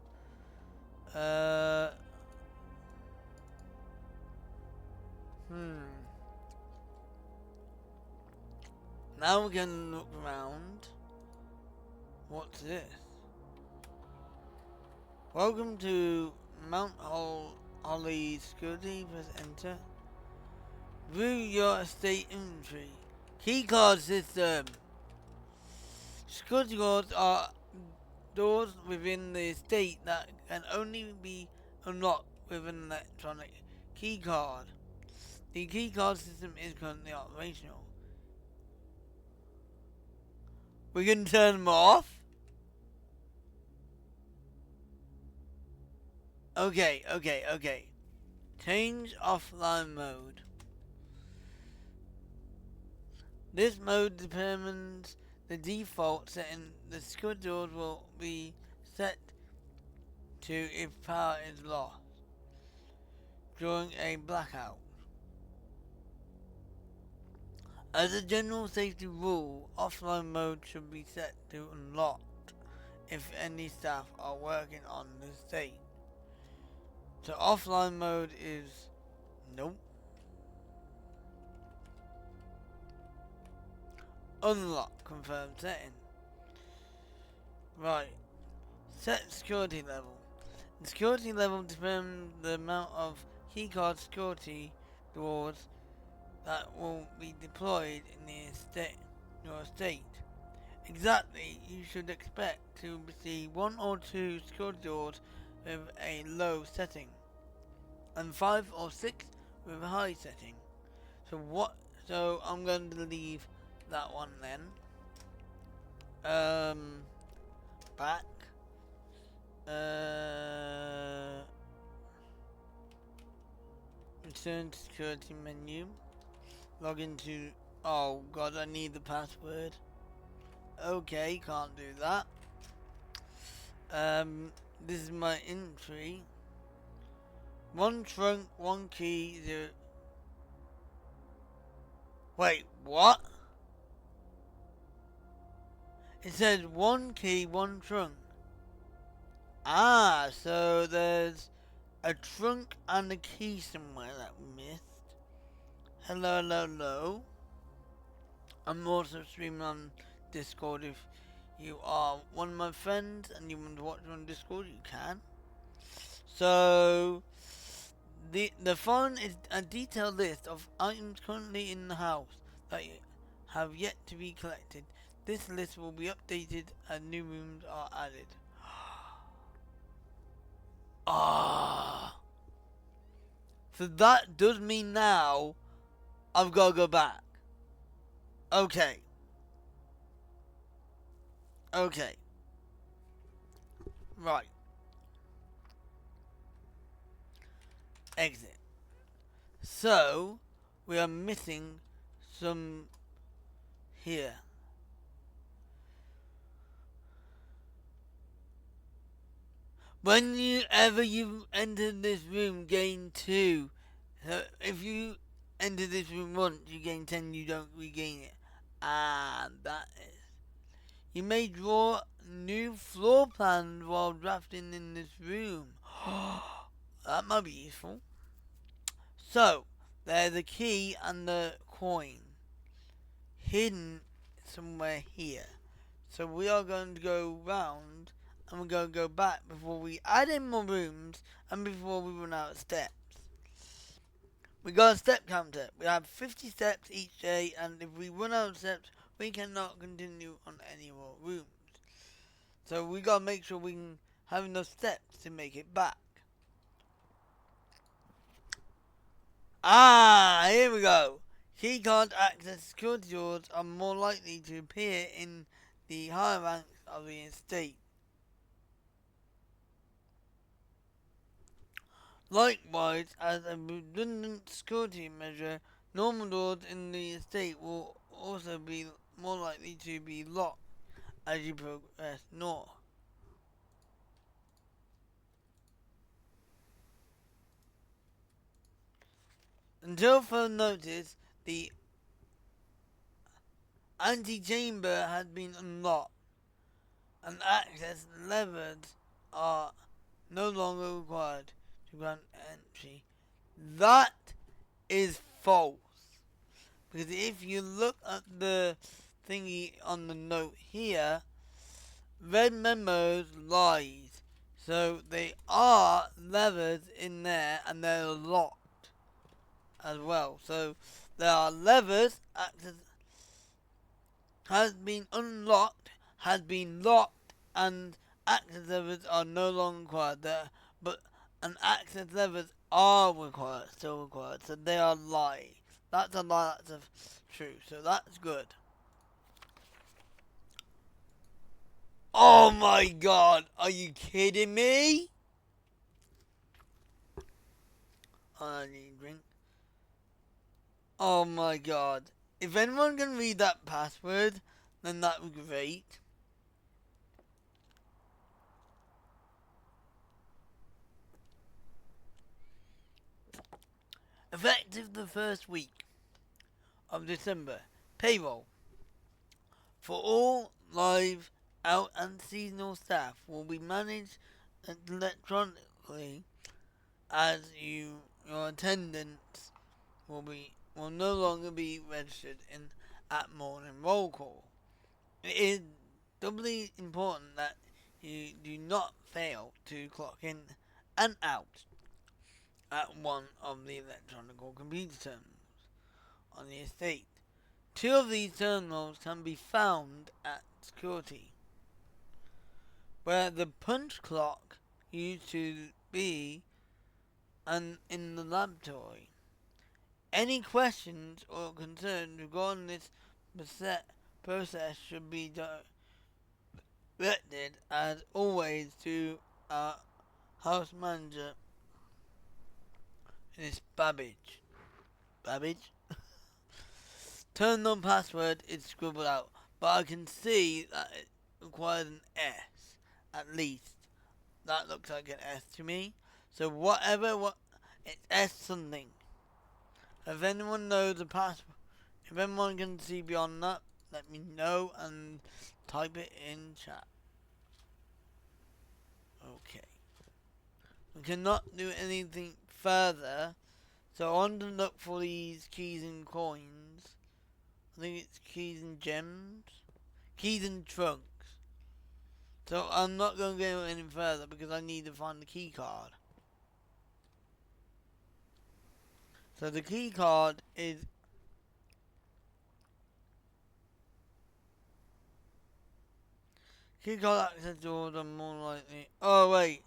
Now we can look around. What's this? Welcome to Mount Holly Security. Press enter. View your estate inventory. Keycard system. Security doors are doors within the estate that can only be unlocked with an electronic keycard. The keycard system is currently operational. We can turn them off. Okay. Change offline mode. This mode determines the default setting. The security doors will be set to if power is lost during a blackout. As a general safety rule, offline mode should be set to unlocked if any staff are working on the estate. So offline mode is nope. Unlock confirmed setting. Right. Set security level. The security level determines the amount of keycard security doors that will be deployed in your estate. Exactly, you should expect to see 1 or 2 security doors with a low setting, and 5 or 6 with a high setting. So I'm going to leave that one then. Back. Return to security menu. Log into. Oh god, I need the password. Okay, can't do that. This is my entry. 1 trunk, 1 key, 0. Wait, what? It says 1 key, 1 trunk. Ah, so there's a trunk and a key somewhere that we missed. Hello. I'm also streaming on Discord. If you are one of my friends and you want to watch on Discord, you can. So the phone is a detailed list of items currently in the house that have yet to be collected. This list will be updated as new rooms are added. So that does mean now I've got to go back. Okay. Right. Exit. So, we are missing some here. Whenever you enter this room, gain 2. So if you enter this room once, you gain 10, you don't regain it. That is. You may draw new floor plans while drafting in this room. That might be useful. So, there's the key and the coin hidden somewhere here. So we are going to go round and we're going to go back before we add in more rooms and before we run out of steps. We got a step counter. We have 50 steps each day, and if we run out of steps, we cannot continue on any more rooms. So we gotta make sure we can have enough steps to make it back. Here we go. Keycard access security doors are more likely to appear in the higher ranks of the estate. Likewise, as a redundant security measure, normal doors in the estate will also be more likely to be locked as you progress north. Until further notice, the antechamber has been unlocked, and access levers are no longer required to grant entry. That is false. Because if you look at the thingy on the note here, Red Memos lies. So they are levers in there and they're locked as well. So there are levers, access has been unlocked, has been locked, and access levers are no longer required. And access levers are required, still required. So they are lies. That's a lie, that's true. So that's good. Oh my god, are you kidding me? I need a drink. Oh my god. If anyone can read that password, then that would be great. Effective the first week of December, payroll for all live, out and seasonal staff will be managed electronically as your attendance will no longer be registered at morning roll call. It is doubly important that you do not fail to clock in and out at one of the electronic computer terminals on the estate. 2 of these terminals can be found at security, where the punch clock used to be, and in the laboratory. Any questions or concerns regarding this process should be directed, as always, to our house manager, Miss Babbage. Babbage? Terminal password is scribbled out, but I can see that it requires an S, at least. That looks like an S to me. So it's S something. If anyone knows the password, if anyone can see beyond that, let me know and type it in chat. Okay. We cannot do anything further, so I want to look for these keys and coins. I think it's keys and gems. Keys and trunks. So I'm not going to go any further because I need to find the key card. So the key card is key card access doors are more likely. Oh wait.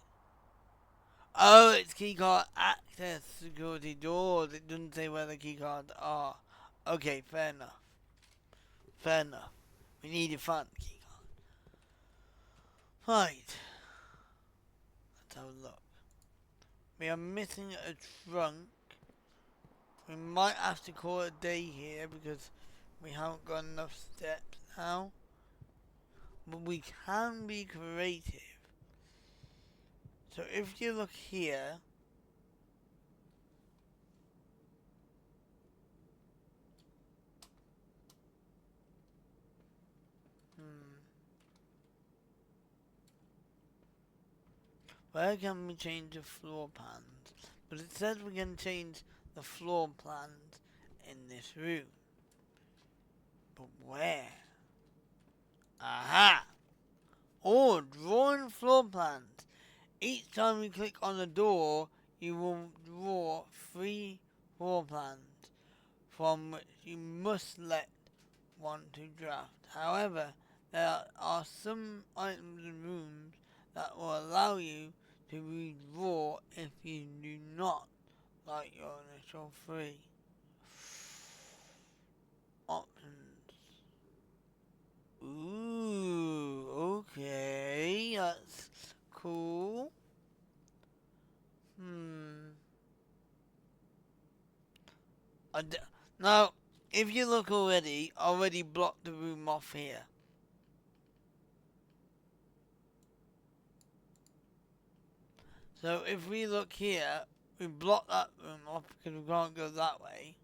Oh, it's key card access security doors. It doesn't say where the key cards are. Okay, fair enough. Fair enough. We need to find the key card. Right. Let's have a look. We are missing a trunk. We might have to call it a day here because we haven't got enough steps now. But we can be creative. So if you look here, where can we change the floor plans? But it says we can change the floor plans in this room. But where? Aha! Or drawing floor plans. Each time you click on a door, you will draw 3 floor plans, from which you must select one to draft. However, there are some items and rooms that will allow you to redraw if you do not like your initial 3 options. Ooh. Okay, that's cool. I d- Now, if you look already blocked the room off here. So if we look here, we block that room off because we can't go that way.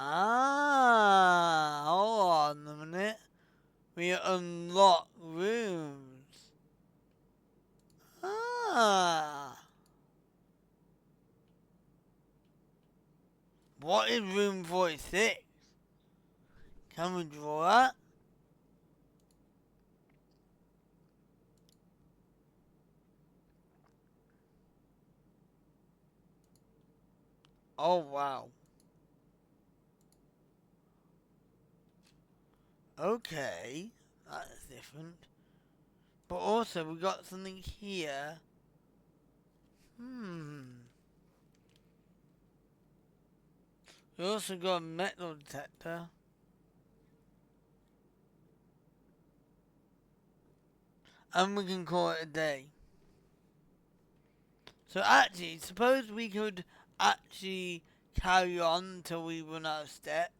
Ah, hold on a minute. We unlock rooms. Ah. What is room 46? Can we draw that? Oh, wow. Okay. That's different. But also, we got something here. We also got a metal detector. And we can call it a day. So actually, suppose we could actually carry on until we run out of steps.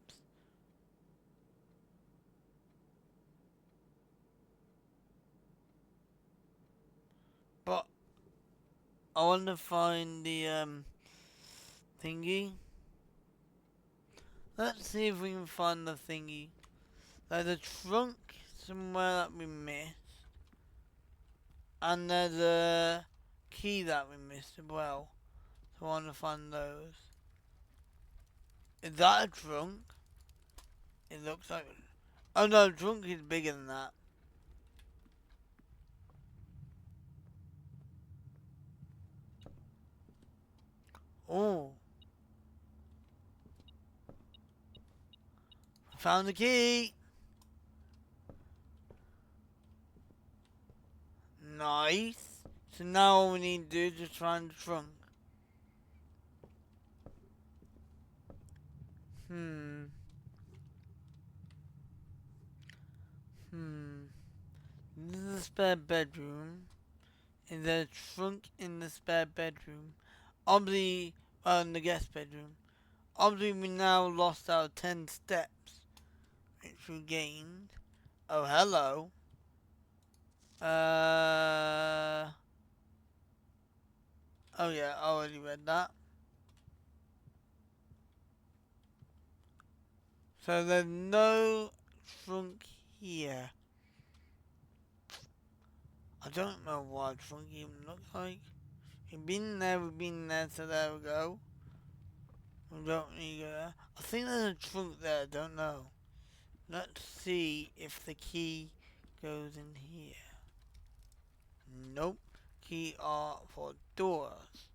But I want to find the thingy. Let's see if we can find the thingy. There's a trunk somewhere that we missed. And there's a key that we missed as well. So I want to find those. Is that a trunk? It looks like... Oh no, the trunk is bigger than that. Oh. Found the key. Nice. So now all we need to do is just find the trunk. This is the spare bedroom. Is there a trunk in the spare bedroom? Obviously, in the guest bedroom. Obviously, we now lost our 10 steps, which we gained. Oh, hello. Oh yeah, I already read that. So there's no trunk here. I don't know what a trunk even looks like. We've been there, so there we go. We don't need to go there. I think there's a trunk there, I don't know. Let's see if the key goes in here. Nope. Key are for doors.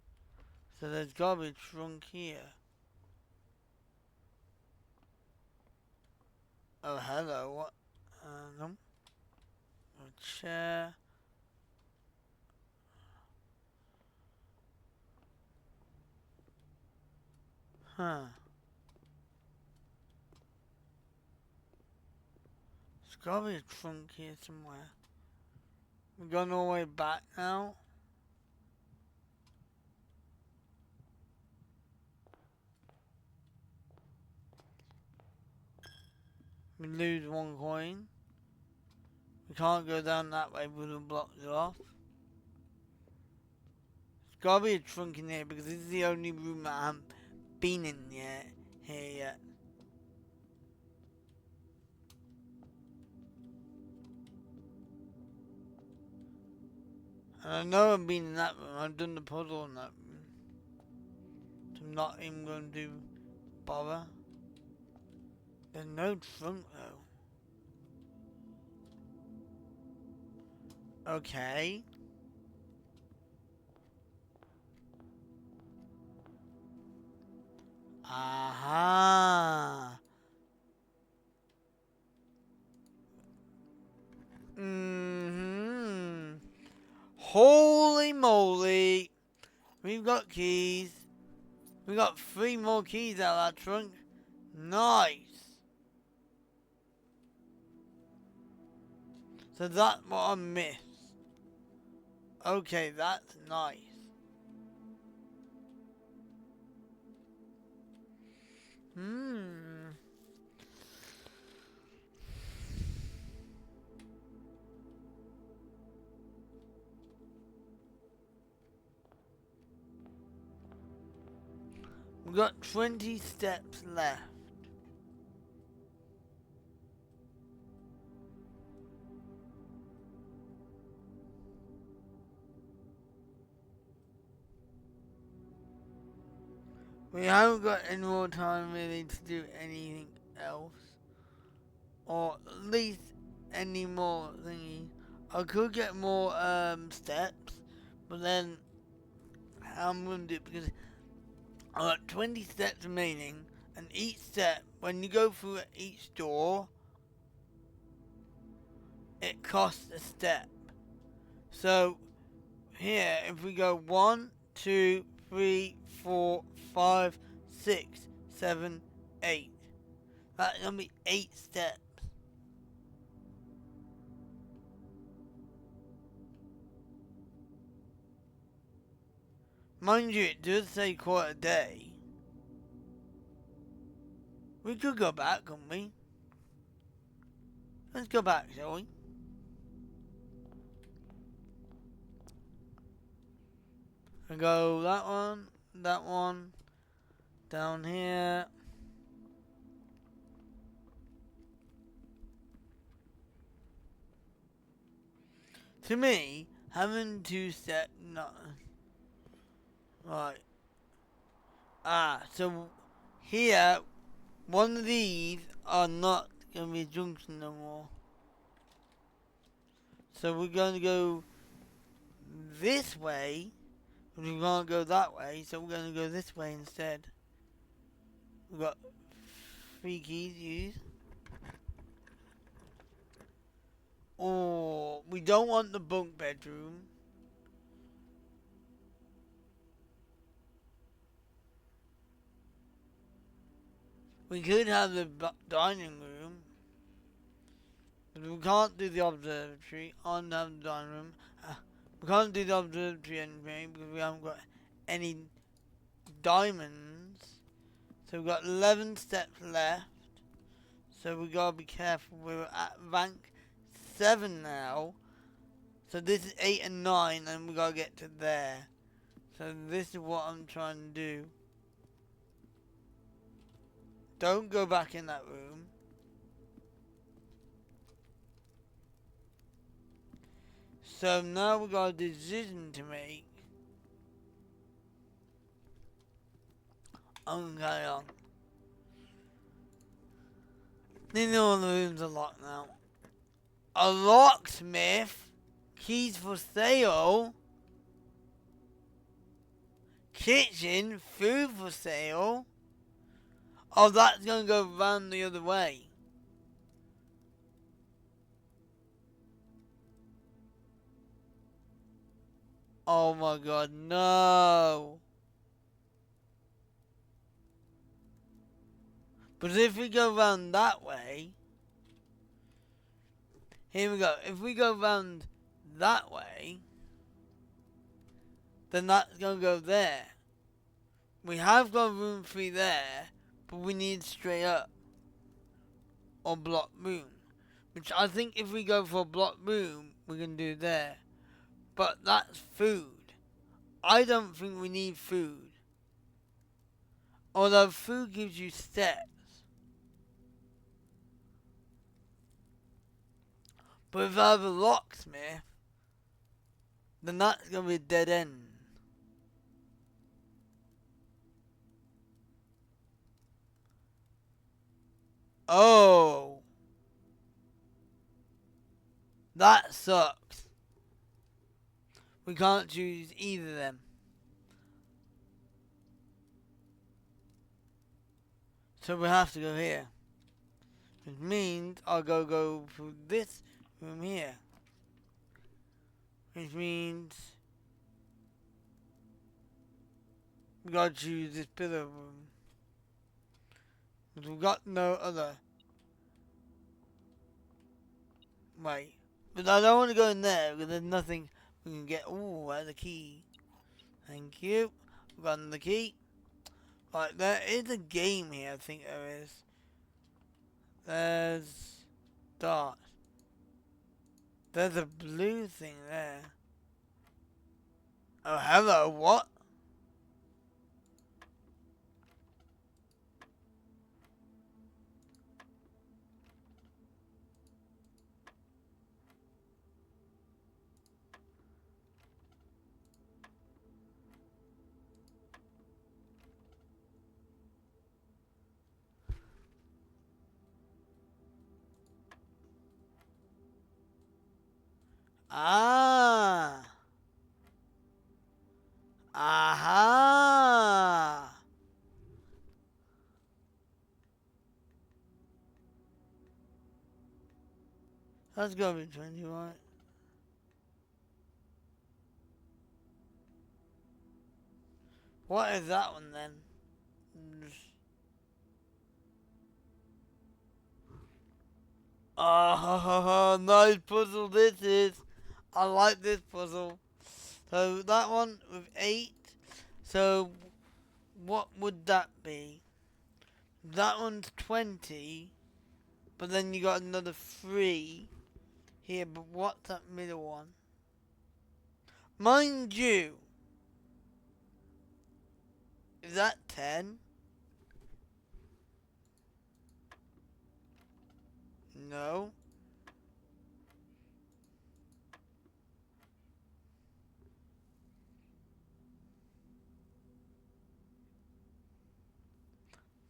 So there's gotta be a trunk here. Oh, hello. What? No. A chair. Huh. There's gotta be a trunk here somewhere. We're going all the way back now. We lose 1 coin. We can't go down that way, we will block it off. There's gotta be a trunk in here because this is the only room that I haven't been in yet. Here yet. And I know I've been in that room. I've done the puzzle in that room. So I'm not even going to bother. There's no trunk though. Okay. Aha. Holy moly. We've got keys. We got 3 more keys out of that trunk. Nice. So that's what I missed. Okay, that's nice. We've got 20 steps left. We haven't got any more time really to do anything else. Or at least any more thingy. I could get more steps, but then how I'm gonna do it, because I got 20 steps remaining, and each step, when you go through each door, it costs a step. So here, if we go 1, 2, 3, 4, 5, 6, 7, 8, that's gonna be 8 steps. Mind you, it does say quite a day. We could go back, couldn't we? Let's go back, shall we? And go that one, down here. To me, having 2 steps, no. Right. So here, one of these are not going to be a junction no more. So we're going to go this way, but we can't go that way, so we're going to go this way instead. We've got 3 keys used. Oh, we don't want the bunk bedroom. We could have the dining room, but we can't do the observatory. On the dining room, we can't do the observatory anyway because we haven't got any diamonds. So we've got 11 steps left. So we gotta be careful. We're at rank 7 now. So this is 8 and 9, and we gotta get to there. So this is what I'm trying to do. Don't go back in that room. So now we got a decision to make. I'm gonna carry on. Nearly all the rooms are locked now. A locksmith, keys for sale, kitchen, food for sale. Oh, that's gonna go round the other way. Oh my god, no. But if we go round that way, here we go. If we go round that way, then that's gonna go there. We have got room 3 there, but we need straight up or block room, which I think if we go for a block room, we can do there. But that's food. I don't think we need food. Although food gives you steps. But if I have a locksmith, then that's going to be a dead end. Oh. That sucks. We can't choose either of them. So we have to go here. Which means I'll go through this room here. Which means We gotta choose this pillar room. Because we've got no other. Wait. But I don't want to go in there because there's nothing we can get. Ooh, there's a key. Thank you. We've got the key. Right, there is a game here, I think there is. There's dot. There's a blue thing there. Oh, hello, what? Ah. Aha. That's gotta be 20, right? What is that one then? Oh, nice puzzle this is. I like this puzzle. So that one with 8. So what would that be? That one's 20. But then you got another 3 here. But what's that middle one? Mind you. Is that 10? No.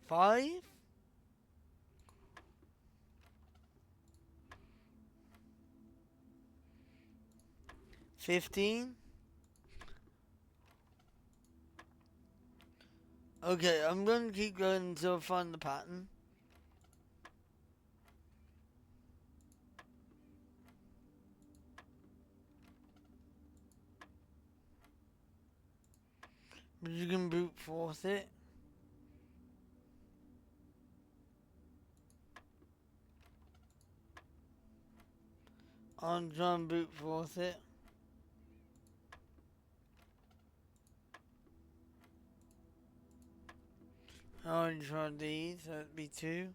Five? 15? Okay, I'm going to keep going until I find the pattern. But you can brute force it. I'll try and brute force it. I'll try these, so it'd be 2.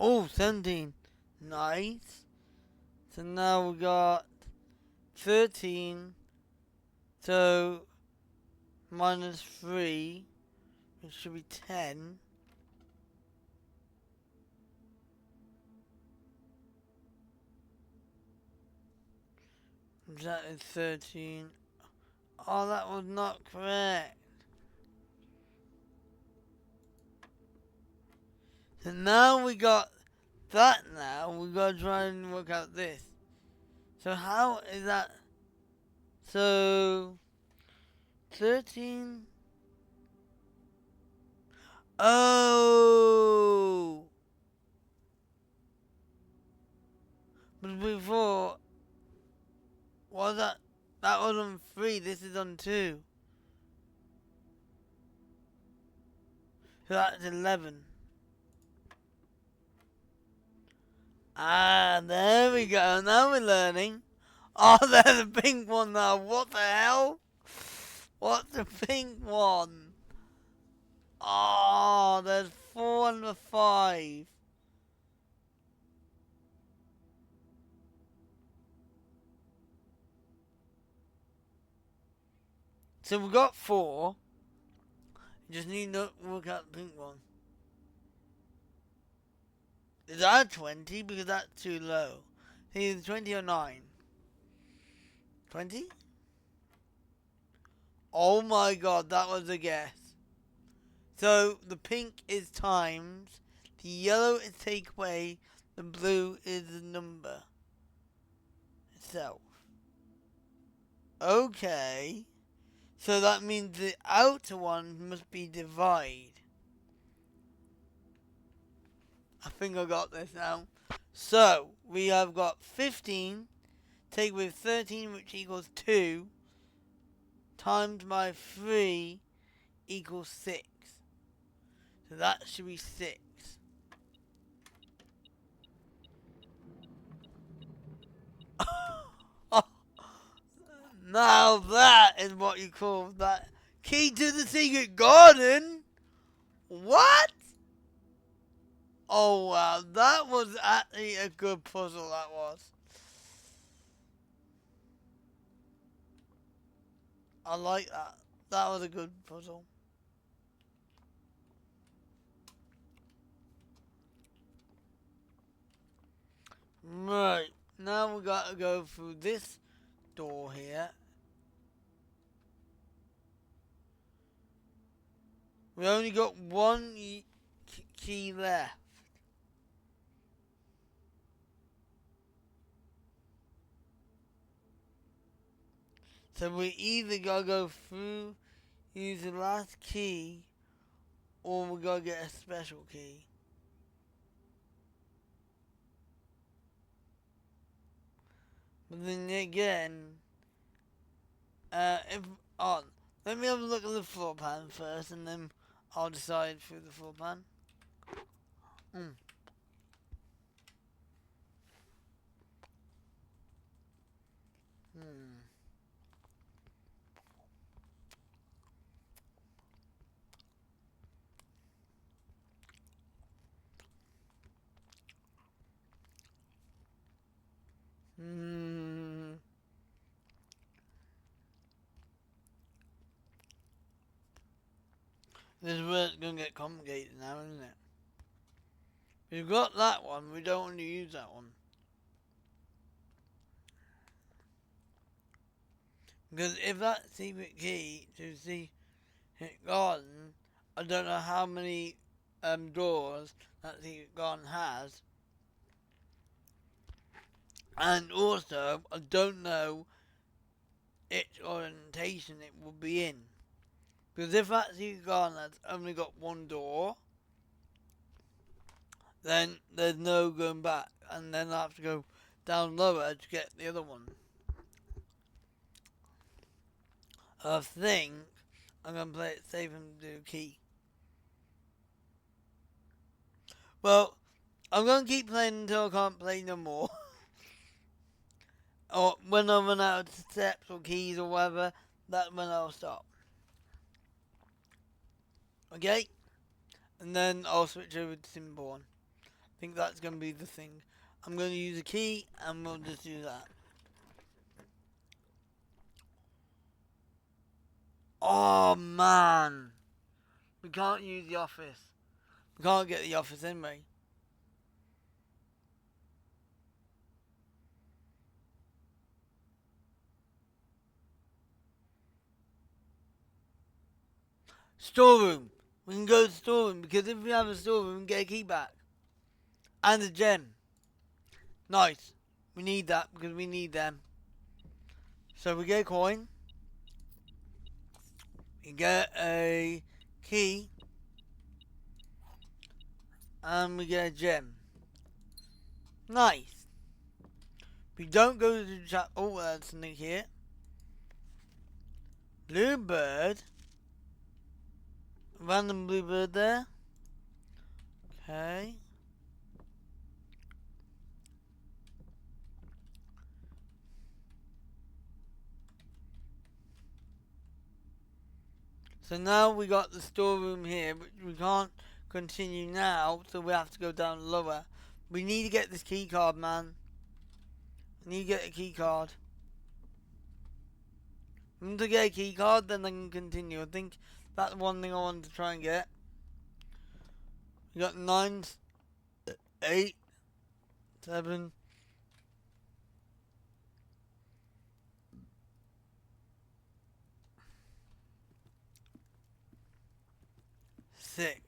Oh, 17. Nice. So now we got 13. So minus 3, which should be 10. That is 13. Oh, that was not correct. So now we got that now. We gotta try and work out this. So how is that? So 13. Oh! But before, was that? That was on 3. This is on 2. So that's 11. Ah, there we go. Now we're learning. Oh, there's a pink one now. What the hell? What's the pink one? Oh, there's 4 and a 5. So we got 4. You just need to work out the pink one. Is that 20? Because that's too low. Either 20 or 9. 20? Oh my god, that was a guess. So the pink is times, the yellow is take away, the blue is the number itself. Okay. So that means the outer one must be divide. I think I got this now. So, we have got 15, take with 13, which equals 2, times by 3 equals 6. So that should be 6. Now that is what you call that key to the secret garden? What? Oh wow, that was actually a good puzzle, that was. I like that. That was a good puzzle. Right, now we gotta go through this door here. We only got one key left. So we either gotta go through, use the last key, or we gotta get a special key. But then again, if on, let me have a look at the floor plan first, and then I'll decide through the floor plan. This is where it's gonna get complicated now, isn't it? We've got that one, we don't want to use that one. Because if that secret key to see it garden, I don't know how many doors that secret garden has. And also, I don't know its orientation it will be in. Because if that secret garden has only got one door, then there's no going back. And then I have to go down lower to get the other one. I think I'm going to play it safe and do key. Well, I'm going to keep playing until I can't play no more. Or when I run out of steps or keys or whatever, that's when I'll stop. Okay? And then I'll switch over to Simborn. I think that's going to be the thing. I'm going to use a key and we'll just do that. Oh man! We can't use the office. We can't get the office anyway. Storeroom. We can go to the storeroom because if we have a storeroom, we can get a key back. And a gem. Nice. We need that because we need them. So we get a coin. We get a key. And we get a gem. Nice. We don't go to the chat. Oh, that's something here. Bluebird. Random bluebird there. Okay. So now we got the storeroom here, but we can't continue now, so we have to go down lower. We need to get this key card, man. I need to get a key card. Once I get a key card, then I can continue. I think that's one thing I wanted to try and get. We got 9, 8, 7. Six.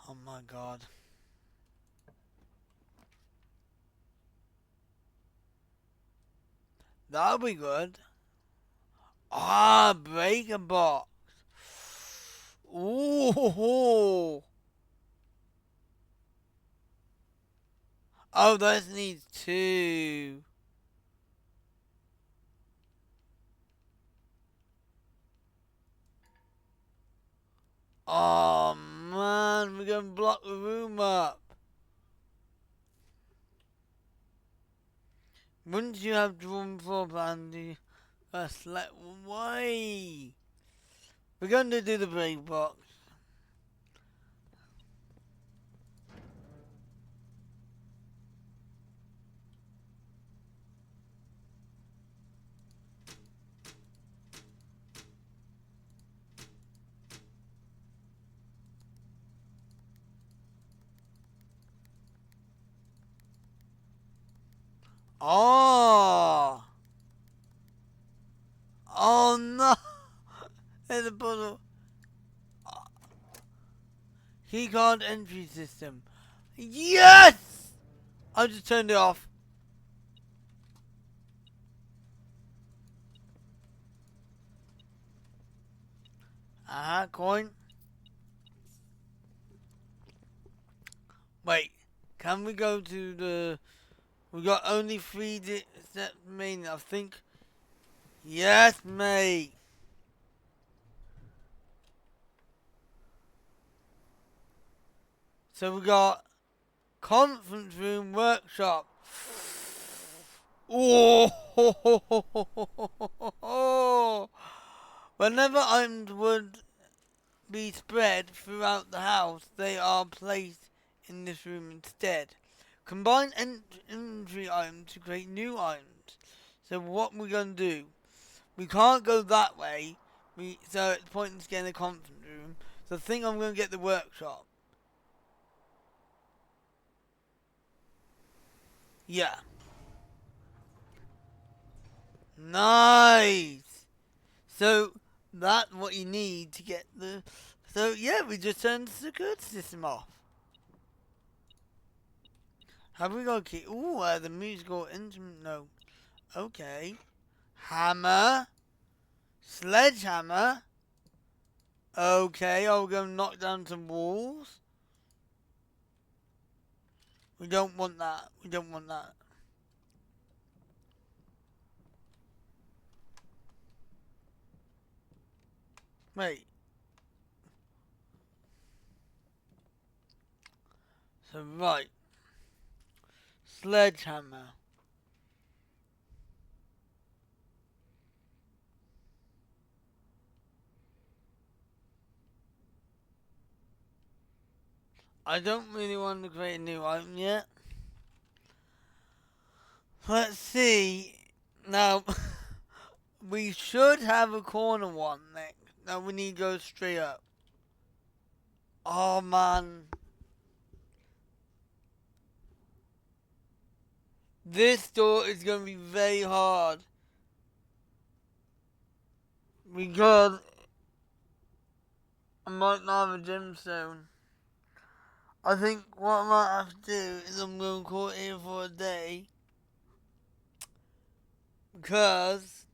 Oh my god. That'll be good. Ah, breaker box. Ooh. Oh, that needs 2. Oh man, we're gonna block the room up. Wouldn't you have drawn floor plan the select way? We're gonna do the break box. Oh! Oh no! There's a puzzle. Keycard entry system. Yes! I just turned it off. Coin. Wait, can we go to the... We got only 3 steps remaining, I think. Yes, mate. So we got conference room workshop. Oh, whenever items would be spread throughout the house, they are placed in this room instead. Combine inventory items to create new items. So what we're gonna do? We can't go that way. So it's pointless getting the conference room. So I think I'm gonna get the workshop. Yeah. Nice. So that's what you need to get the. So yeah, we just turned the security system off. Have we got a key? Ooh, the musical instrument. No. Okay. Hammer. Sledgehammer. Okay, I'll go knock down some walls. We don't want that. We don't want that. Wait. So, right. Sledgehammer. I don't really want to create a new item yet. Let's see. Now, we should have a corner one next. Now we need to go straight up. Oh man. This door is going to be very hard. Because I might not have a gemstone. I think what I might have to do is I'm going to call it here for a day. Because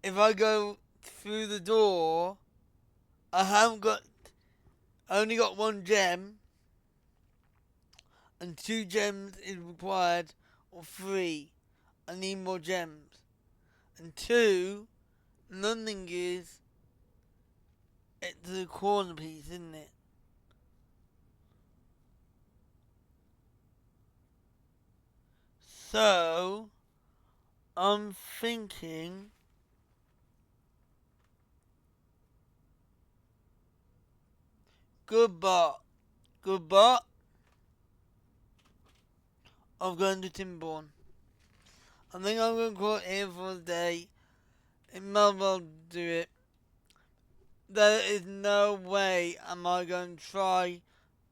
if I go through the door, I only got 1 gem. And 2 gems is required, or 3. I need more gems. And 2, nothing is, it's the corner piece, isn't it? So, I'm thinking, good bot, I'm going to Timborn. I think I'm going to call it here for the day. It might well do it. There is no way am I going to try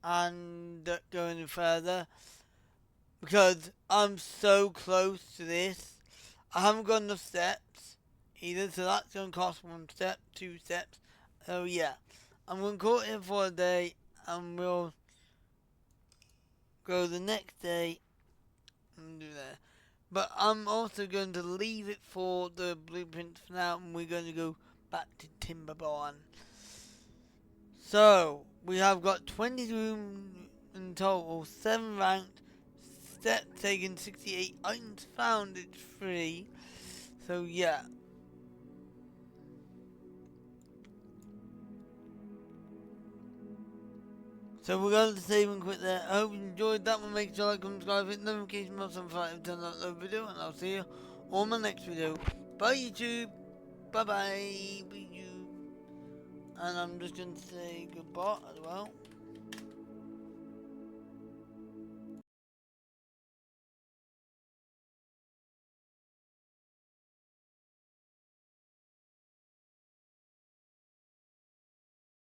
and go any further. Because I'm so close to this. I haven't got enough steps either, so that's going to cost 1 step, 2 steps. So yeah, I'm going to call it here for a day and we'll go the next day and do that. But I'm also going to leave it for the blueprints for now, and we're going to go back to Timberborn. So, we have got 20 rooms in total, 7 ranked, step taken, 68 items found, it's free. So yeah. So we're going to save and quit there. I hope you enjoyed that one. Make sure to like, comment, subscribe, hit the notification bell so every time I upload a video, and I'll see you on my next video. Bye YouTube. Bye bye. YouTube. And I'm just going to say goodbye as well.